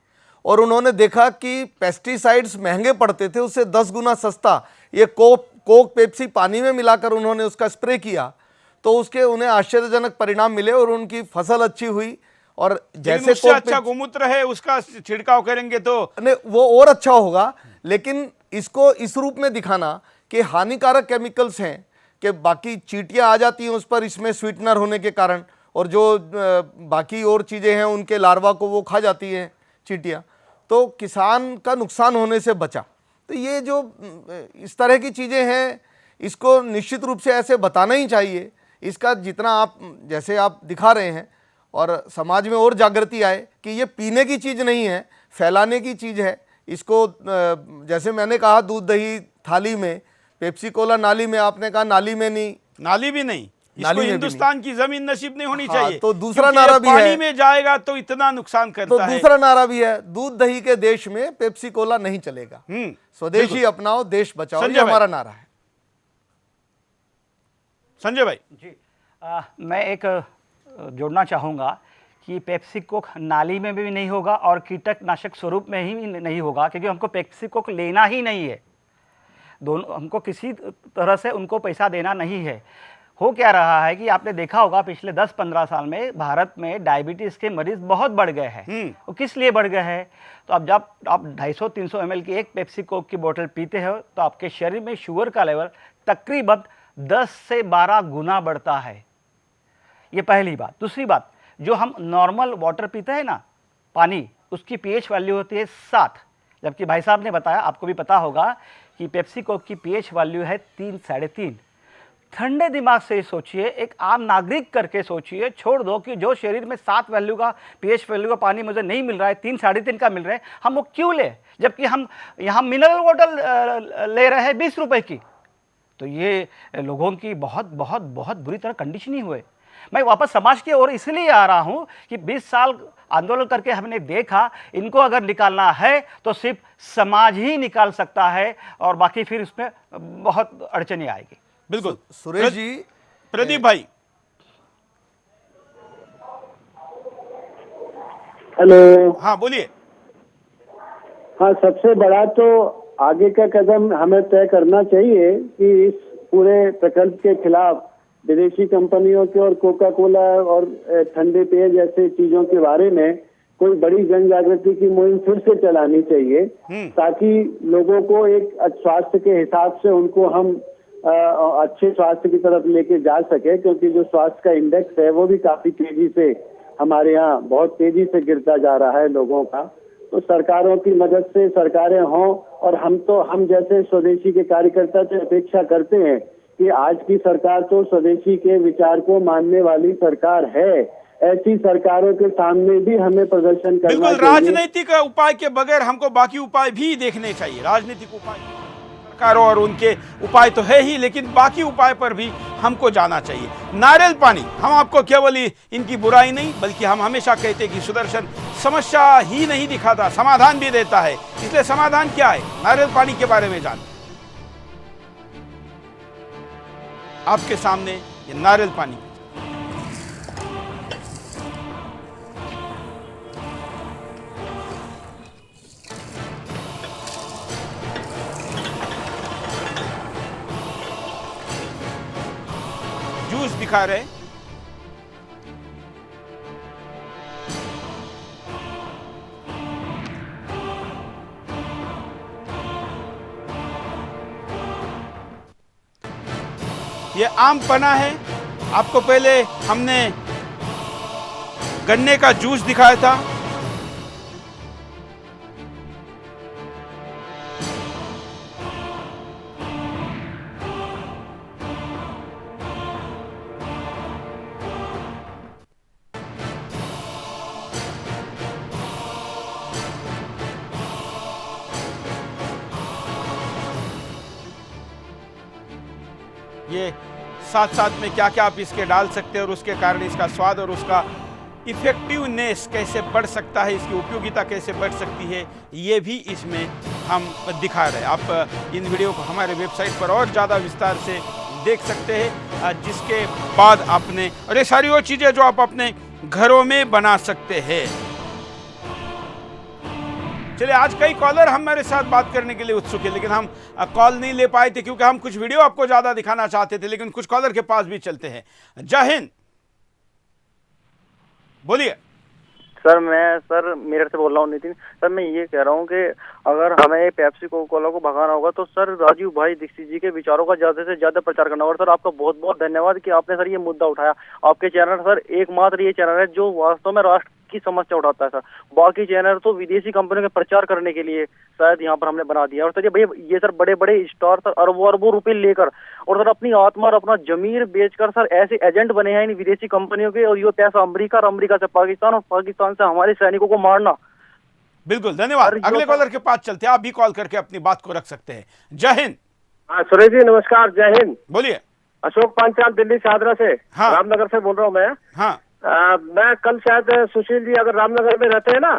और उन्होंने देखा कि पेस्टिसाइड्स महंगे पड़ते थे, उससे 10 गुना सस्ता ये कोक पेप्सी पानी में मिलाकर उन्होंने उसका स्प्रे किया, तो उसके उन्हें आश्चर्यजनक परिणाम मिले और उनकी फसल अच्छी हुई। और जैसे उससे अच्छा गोमूत्र है उसका छिड़काव करेंगे तो नहीं, वो और अच्छा होगा। लेकिन इसको इस रूप में दिखाना कि हानिकारक केमिकल्स हैं, कि बाकी चींटियां आ जाती हैं उस पर इसमें स्वीटनर होने के कारण, और जो बाकी और चीज़ें हैं उनके लार्वा को वो खा जाती हैं चींटियां, तो किसान का नुकसान होने से बचा। तो ये जो इस तरह की चीज़ें हैं इसको निश्चित रूप से ऐसे बताना ही चाहिए। इसका जितना आप जैसे आप दिखा रहे हैं और समाज में और जागृति आए कि ये पीने की चीज़ नहीं है, फैलाने की चीज़ है। इसको जैसे मैंने कहा दूध दही थाली में, पेप्सी कोला नाली में, आपने कहा नाली में नहीं, नाली भी नहीं, इसको हिंदुस्तान की जमीन नसीब नहीं होनी चाहिए। तो दूसरा नारा भी है, पानी में जाएगा तो इतना नुकसान करता है। तो दूसरा नारा भी है, दूध दही के देश में पेप्सी कोला नहीं चलेगा, स्वदेशी अपनाओ देश बचाओ, ये हमारा नारा है। संजय भाई जी, मैं एक जोड़ना चाहूँगा कि पेप्सी कोक नाली में भी नहीं होगा और कीटनाशक स्वरूप में ही नहीं होगा, क्योंकि हमको पेप्सी कोक लेना ही नहीं है। दोनों हमको किसी तरह से उनको पैसा देना नहीं है। हो क्या रहा है कि आपने देखा होगा पिछले 10-15 साल में भारत में डायबिटीज के मरीज बहुत बढ़ गए हैं। वो किस लिए बढ़ गए हैं? तो अब जब आप 250-300 ml की एक पेप्सी कोक की बोतल पीते हो तो आपके शरीर में शुगर का लेवल तकरीबन 10 से 12 गुना बढ़ता है। ये पहली बात। दूसरी बात, जो हम नॉर्मल वाटर पीते हैं ना, पानी, उसकी पीएच वैल्यू होती है 7, जबकि भाई साहब ने बताया, आपको भी पता होगा कि पेप्सी कोक की पीएच वैल्यू है 3, 3.5। ठंडे दिमाग से सोचिए, एक आम नागरिक करके सोचिए, छोड़ दो कि जो शरीर में 7 वैल्यू का पीएच वैल्यू का पानी मुझे नहीं मिल रहा है, 3, 3.5 का मिल रहा है, हम वो क्यों ले, जबकि हम यहाँ मिनरल वाटर ले रहे हैं 20 रुपए की। तो ये लोगों की बहुत बहुत बहुत बुरी तरह कंडीशनिंग हुए। मैं वापस समाज की ओर इसलिए आ रहा हूँ कि 20 साल आंदोलन करके हमने देखा, इनको अगर निकालना है तो सिर्फ समाज ही निकाल सकता है, और बाकी फिर उसमें बहुत अड़चने आएगी। बिल्कुल सुरेश जी, प्रदीप भाई। हेलो। हाँ बोलिए। हाँ, सबसे बड़ा तो आगे का कदम हमें तय करना चाहिए कि इस पूरे प्रकल्प के खिलाफ विदेशी कंपनियों के और कोका कोला और ठंडे पेय जैसे चीजों के बारे में कोई बड़ी जन जागृति की मुहिम फिर से चलानी चाहिए, ताकि लोगों को एक स्वास्थ्य के हिसाब से उनको हम अच्छे स्वास्थ्य की तरफ लेके जा सके, क्योंकि जो स्वास्थ्य का इंडेक्स है वो भी काफी तेजी से हमारे यहाँ बहुत तेजी से गिरता जा रहा है लोगों का। तो सरकारों की मदद से सरकारें हों, और हम जैसे स्वदेशी के कार्यकर्ता से अपेक्षा करते हैं कि आज की सरकार तो स्वदेशी के विचार को मानने वाली सरकार है। ऐसी सरकारों के सामने भी हमें प्रदर्शन करना चाहिए। बिल्कुल, राजनीतिक उपाय के बगैर हमको बाकी उपाय भी देखने चाहिए। राजनीतिक उपाय सरकारों और उनके उपाय तो है ही, लेकिन बाकी उपाय पर भी हमको जाना चाहिए। नारियल पानी, हम आपको केवल इनकी बुराई नहीं, बल्कि हम हमेशा कहते हैं कि सुदर्शन समस्या ही नहीं दिखाता, समाधान भी देता है। इसलिए समाधान क्या है, नारियल पानी के बारे में जान। आपके सामने ये नारियल पानी, जूस दिखा रहे। ये आम पन्ना है। आपको पहले हमने गन्ने का जूस दिखाया था। ये साथ साथ में क्या क्या आप इसके डाल सकते हैं और उसके कारण इसका स्वाद और उसका इफेक्टिवनेस कैसे बढ़ सकता है, इसकी उपयोगिता कैसे बढ़ सकती है, ये भी इसमें हम दिखा रहे हैं। आप इन वीडियो को हमारे वेबसाइट पर और ज़्यादा विस्तार से देख सकते हैं, जिसके बाद आपने और ये सारी वो चीज़ें जो आप अपने घरों में बना सकते हैं। चलिए, आज कई कॉलर हमारे साथ बात करने के लिए उत्सुक है, लेकिन हम कॉल नहीं ले पाए थे क्योंकि हम कुछ वीडियो आपको ज्यादा दिखाना चाहते थे, लेकिन कुछ कॉलर के पास भी चलते हैं। जय हिंद, बोलिए। सर मैं मेरठ से बोल रहा हूँ, नितिन सर। मैं ये कह रहा हूँ कि अगर हमें पेप्सी कोका कोला को भगाना होगा तो सर राजीव भाई दीक्षित जी के विचारों का ज्यादा से ज्यादा प्रचार करना होगा। सर आपका बहुत बहुत धन्यवाद कि आपने सर ये मुद्दा उठाया। आपके चैनल सर एकमात्र ये चैनल है जो वास्तव में राष्ट्र की समस्या उठाता है सर। बाकी चैनल तो विदेशी कंपनियों के प्रचार करने के लिए शायद यहाँ पर हमने बना दिया। और सर ये सर बड़े बड़े स्टार सर अरबों रुपए लेकर और सर अपनी आत्मा और अपना जमीर बेचकर सर ऐसे एजेंट बने हैं इन विदेशी कंपनियों के, और ये पैसा अमेरिका और अमेरिका से पाकिस्तान और पाकिस्तान से हमारे सैनिकों को मारना। बिल्कुल, धन्यवाद। अगले कॉलर के पास चलते हैं, आप भी कॉल करके अपनी बात को रख सकते हैं। जय हिंद। हाँ सुरेश जी नमस्कार, जय हिंद। बोलिए। अशोक पांचाल दिल्ली सादरा से, हाँ। रामनगर से बोल रहा हूँ मैं। हाँ। मैं कल शायद सुशील जी अगर रामनगर में रहते हैं ना,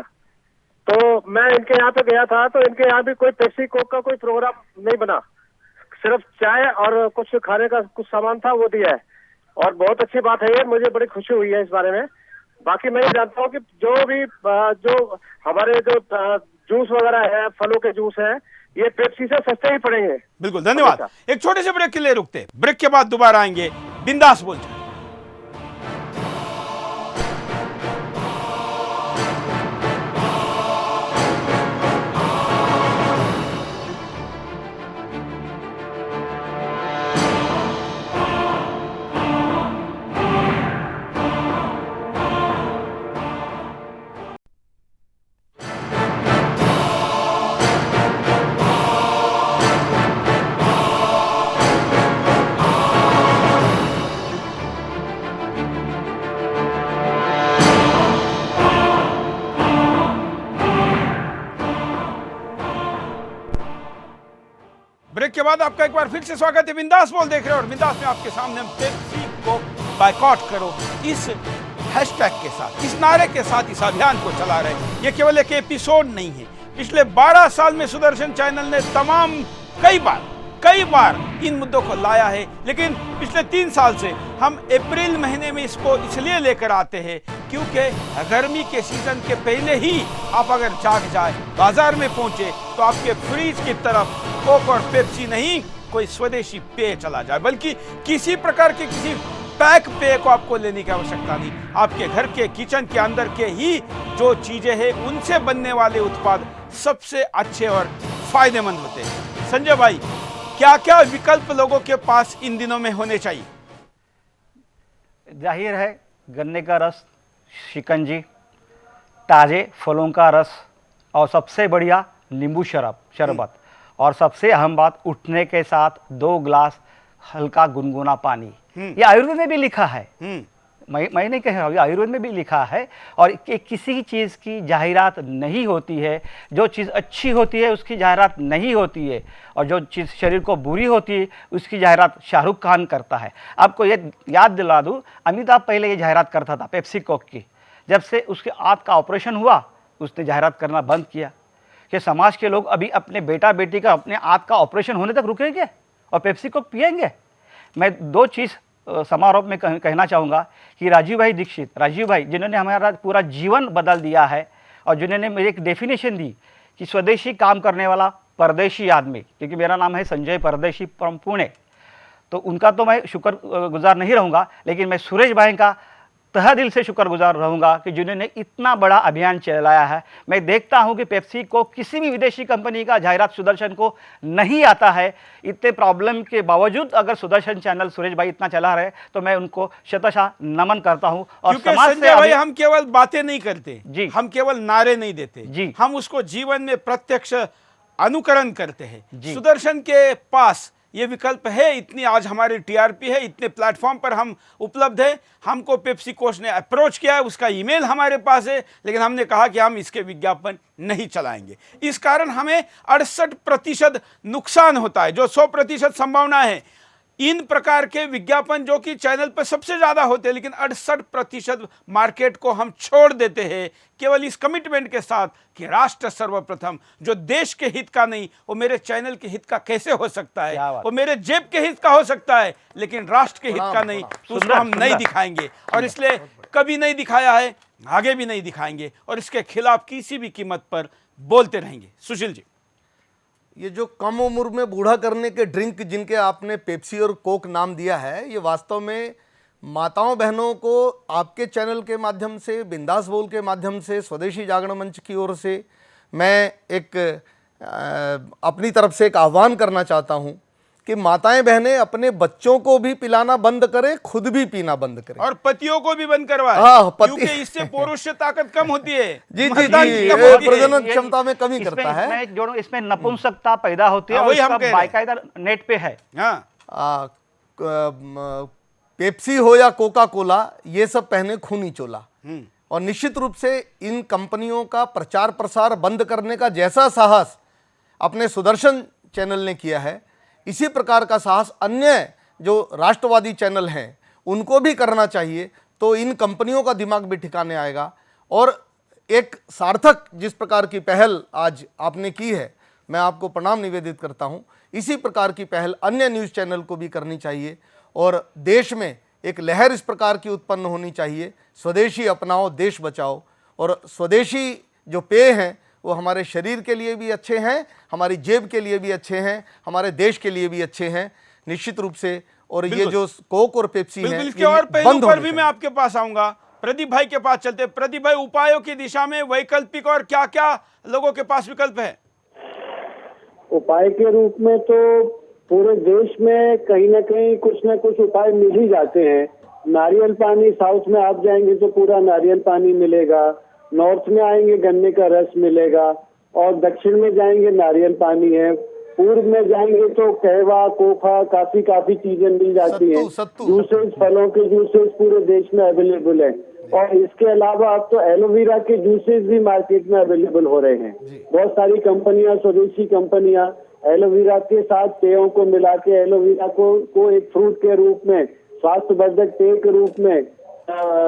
तो मैं इनके यहाँ पे गया था, तो इनके यहाँ भी कोई पेप्सी कोक का कोई प्रोग्राम नहीं बना, सिर्फ चाय और कुछ खाने का कुछ सामान था वो दिया है, और बहुत अच्छी बात है ये, मुझे बड़ी खुशी हुई है इस बारे में। बाकी मैं ये जानता हूँ कि जो हमारे जो जूस वगैरह है, फलों के जूस है, ये पेप्सी से सस्ते ही पड़ेंगे। बिल्कुल, धन्यवाद। एक छोटे से ब्रेक के लिए रुकते, ब्रेक के बाद दोबारा आएंगे। बिंदास बोल जाए। ब्रेक के बाद आपका एक बार फिर से स्वागत है। बिंदास बोल देख रहे हो और बिंदास में आपके सामने हम पेप्सी को बायकॉट करो इस हैशटैग के साथ, इस नारे के साथ इस अभियान को चला रहे हैं। ये केवल एक एपिसोड नहीं है। पिछले 12 साल में सुदर्शन चैनल ने कई बार इन मुद्दों को लाया है, लेकिन पिछले 3 साल से हम अप्रैल महीने में इसको इसलिए लेकर आते हैं क्योंकि गर्मी के सीजन के पहले ही आप अगर जाग जाए, बाजार में पहुंचे तो आपके फ्रीज की तरफ कोक और पेप्सी नहीं, कोई स्वदेशी पेय चला जाए, बल्कि किसी प्रकार के किसी पैक पेय को आपको लेने की आवश्यकता नहीं। आपके घर के किचन के अंदर के ही जो चीजें हैं उनसे बनने वाले उत्पाद सबसे अच्छे और फायदेमंद होते हैं। संजय भाई, क्या क्या विकल्प लोगों के पास इन दिनों में होने चाहिए? जाहिर है गन्ने का रस, शिकंजी, ताजे फलों का रस और सबसे बढ़िया नींबू शरबत और सबसे अहम बात, उठने के साथ 2 गिलास हल्का गुनगुना पानी। ये आयुर्वेद में भी लिखा है, मैं नहीं कह रहा हूँ, आयुर्वेद में भी लिखा है। और किसी चीज़ की जाहिरात नहीं होती है, जो चीज़ अच्छी होती है उसकी जाहिरात नहीं होती है, और जो चीज़ शरीर को बुरी होती है उसकी जाहिरात शाहरुख खान करता है। आपको ये याद दिला दूँ, अमिताभ पहले ये जाहिरात करता था पेप्सी कोक की। जब से उसके आंत का ऑपरेशन हुआ उसने जाहिरात करना बंद किया कि समाज के लोग अभी अपने बेटा बेटी का अपने आंत का ऑपरेशन होने तक रुकेंगे और पेप्सी कोक पिएंगे। मैं 2 चीज़ समारोह में कहना चाहूँगा कि राजीव भाई जिन्होंने हमारा पूरा जीवन बदल दिया है और जिन्होंने मेरी एक डेफिनेशन दी कि स्वदेशी काम करने वाला परदेशी आदमी, क्योंकि मेरा नाम है संजय परदेशी फ्रॉम पुणे, तो उनका तो मैं शुक्रगुजार नहीं रहूँगा, लेकिन मैं सुरेश भाई का तहे दिल से शुक्रगुजार रहूँगा कि जिन्होंने इतना बड़ा अभियान चलाया है। मैं देखता हूँ कि पेप्सी को किसी भी विदेशी कंपनी का जाहिरात सुदर्शन को नहीं आता है। इतने प्रॉब्लम के बावजूद अगर सुदर्शन चैनल सुरेश भाई इतना चला रहे तो मैं उनको शतशः नमन करता हूँ। और समाज से भाई हम केवल बातें नहीं करते जी, हम केवल नारे नहीं देते जी, हम उसको जीवन में प्रत्यक्ष अनुकरण करते हैं। सुदर्शन के पास ये विकल्प है, इतनी आज हमारी टीआरपी है, इतने प्लेटफॉर्म पर हम उपलब्ध है। हमको पेप्सी कोच ने अप्रोच किया है, उसका ईमेल हमारे पास है, लेकिन हमने कहा कि हम इसके विज्ञापन नहीं चलाएंगे। इस कारण हमें 68% नुकसान होता है। जो 100% संभावना है इन प्रकार के विज्ञापन जो कि चैनल पर सबसे ज्यादा होते हैं, लेकिन 68% मार्केट को हम छोड़ देते हैं केवल इस कमिटमेंट के साथ कि राष्ट्र सर्वप्रथम। जो देश के हित का नहीं वो मेरे चैनल के हित का कैसे हो सकता है? वो मेरे जेब के हित का हो सकता है, लेकिन राष्ट्र के हित का नहीं, तो उसको हम नहीं दिखाएंगे। और इसलिए कभी नहीं दिखाया है, आगे भी नहीं दिखाएंगे और इसके खिलाफ किसी भी कीमत पर बोलते रहेंगे। सुशील जी, ये जो कम उम्र में बूढ़ा करने के ड्रिंक जिनके आपने पेप्सी और कोक नाम दिया है, ये वास्तव में माताओं बहनों को आपके चैनल के माध्यम से, बिंदास बोल के माध्यम से, स्वदेशी जागरण मंच की ओर से मैं एक अपनी तरफ से एक आह्वान करना चाहता हूँ कि माताएं बहनें अपने बच्चों को भी पिलाना बंद करें, खुद भी पीना बंद करें और पतियों को भी बंद करवाएं। हाँ, क्योंकि इससे पुरुष से ताकत कम होती है। जी, प्रजनन क्षमता में कमी करता है। इसमें नपुंसकता पैदा होती है और इसका बाकायदा नेट पे है। पेप्सी हो या कोका कोला, ये सब पहने खूनी चोला। और निश्चित रूप से इन कंपनियों का प्रचार प्रसार बंद करने का जैसा साहस अपने सुदर्शन चैनल ने किया है, इसी प्रकार का साहस अन्य जो राष्ट्रवादी चैनल हैं उनको भी करना चाहिए। तो इन कंपनियों का दिमाग भी ठिकाने आएगा। और एक सार्थक जिस प्रकार की पहल आज आपने की है, मैं आपको प्रणाम निवेदित करता हूं। इसी प्रकार की पहल अन्य न्यूज़ चैनल को भी करनी चाहिए और देश में एक लहर इस प्रकार की उत्पन्न होनी चाहिए, स्वदेशी अपनाओ देश बचाओ। और स्वदेशी जो पेय हैं वो हमारे शरीर के लिए भी अच्छे हैं, हमारी जेब के लिए भी अच्छे हैं, हमारे देश के लिए भी अच्छे हैं। निश्चित रूप से और ये बिल्कुल। जो कोक और पेप्सी है बिल्कुल, इसके ये और बंद पहलू पर होने भी मैं चाहिए। आपके पास आऊंगा। प्रदीप भाई के पास चलते। प्रदीप भाई, उपायों की दिशा में वैकल्पिक और क्या क्या लोगों के पास विकल्प है? उपाय के रूप में तो पूरे देश में कहीं ना कहीं कुछ ना कुछ उपाय मिल ही जाते हैं। नारियल पानी, साउथ में आप जाएंगे तो पूरा नारियल पानी मिलेगा, नॉर्थ में आएंगे गन्ने का रस मिलेगा, और दक्षिण में जाएंगे नारियल पानी है, पूर्व में जाएंगे तो कहवा, कोखा, काफी चीजें मिल जाती हैं। जूसेस, फलों के जूसेस पूरे देश में अवेलेबल है। और इसके अलावा अब तो एलोवेरा के जूसेस भी मार्केट में अवेलेबल हो रहे हैं। बहुत सारी कंपनियां, स्वदेशी कंपनियां एलोवेरा के साथ पेयों को मिला के एलोवेरा को एक फ्रूट के रूप में, स्वास्थ्यवर्धक पेय के रूप में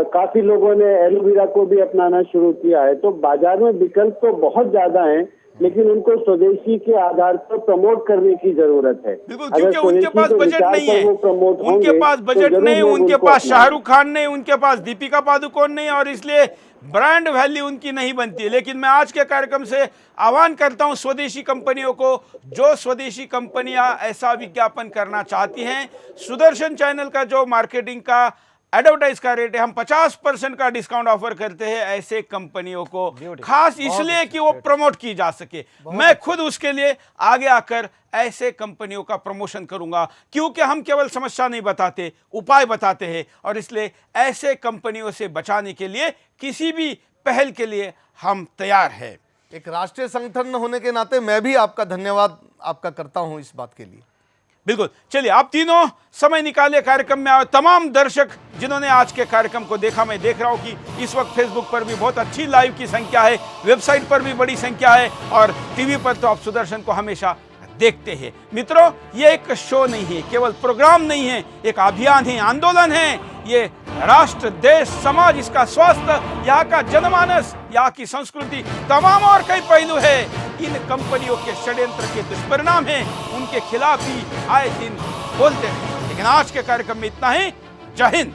काफी लोगों ने एलोवेरा को भी अपनाना शुरू किया है। तो बाजार में विकल्प तो बहुत ज्यादा हैं, लेकिन उनको स्वदेशी के आधार पर प्रमोट करने की जरूरत है। बिल्कुल, क्योंकि उनके पास बजट नहीं है, उनके पास बजट नहीं, उनके पास शाहरुख खान नहीं, उनके पास दीपिका पादुकोण नहीं, और इसलिए ब्रांड वैल्यू उनकी नहीं बनती है। लेकिन मैं आज के कार्यक्रम से आह्वान करता हूं स्वदेशी कंपनियों को, जो स्वदेशी कंपनियां ऐसा विज्ञापन करना चाहती हैं, सुदर्शन चैनल का जो मार्केटिंग का एडवर्टाइज का रेट है, हम 50% का डिस्काउंट ऑफर करते हैं ऐसे कंपनियों को, खास इसलिए कि वो प्रमोट की जा सके। मैं खुद उसके लिए आगे आकर ऐसे कंपनियों का प्रमोशन करूंगा, क्योंकि हम केवल समस्या नहीं बताते, उपाय बताते हैं, और इसलिए ऐसे कंपनियों से बचाने के लिए किसी भी पहल के लिए हम तैयार हैं। एक राष्ट्रीय संगठन होने के नाते मैं भी आपका धन्यवाद आपका करता हूं इस बात के लिए। बिल्कुल, चलिए आप तीनों समय निकाले कार्यक्रम में आओ। तमाम दर्शक जिन्होंने आज के कार्यक्रम को देखा, मैं देख रहा हूं कि इस वक्त फेसबुक पर भी बहुत अच्छी लाइव की संख्या है, वेबसाइट पर भी बड़ी संख्या है, और टीवी पर तो आप सुदर्शन को हमेशा देखते हैं। मित्रों, ये एक शो नहीं है, केवल प्रोग्राम नहीं है, एक अभियान है, आंदोलन है। ये राष्ट्र, देश, समाज, इसका स्वास्थ्य, यहाँ का जनमानस, यहाँ की संस्कृति, तमाम और कई पहलू है। इन कंपनियों के षड्यंत्र के दुष्परिणाम हैं, उनके खिलाफ ही आए दिन बोलते हैं। लेकिन आज के कार्यक्रम में इतना ही। जय हिंद।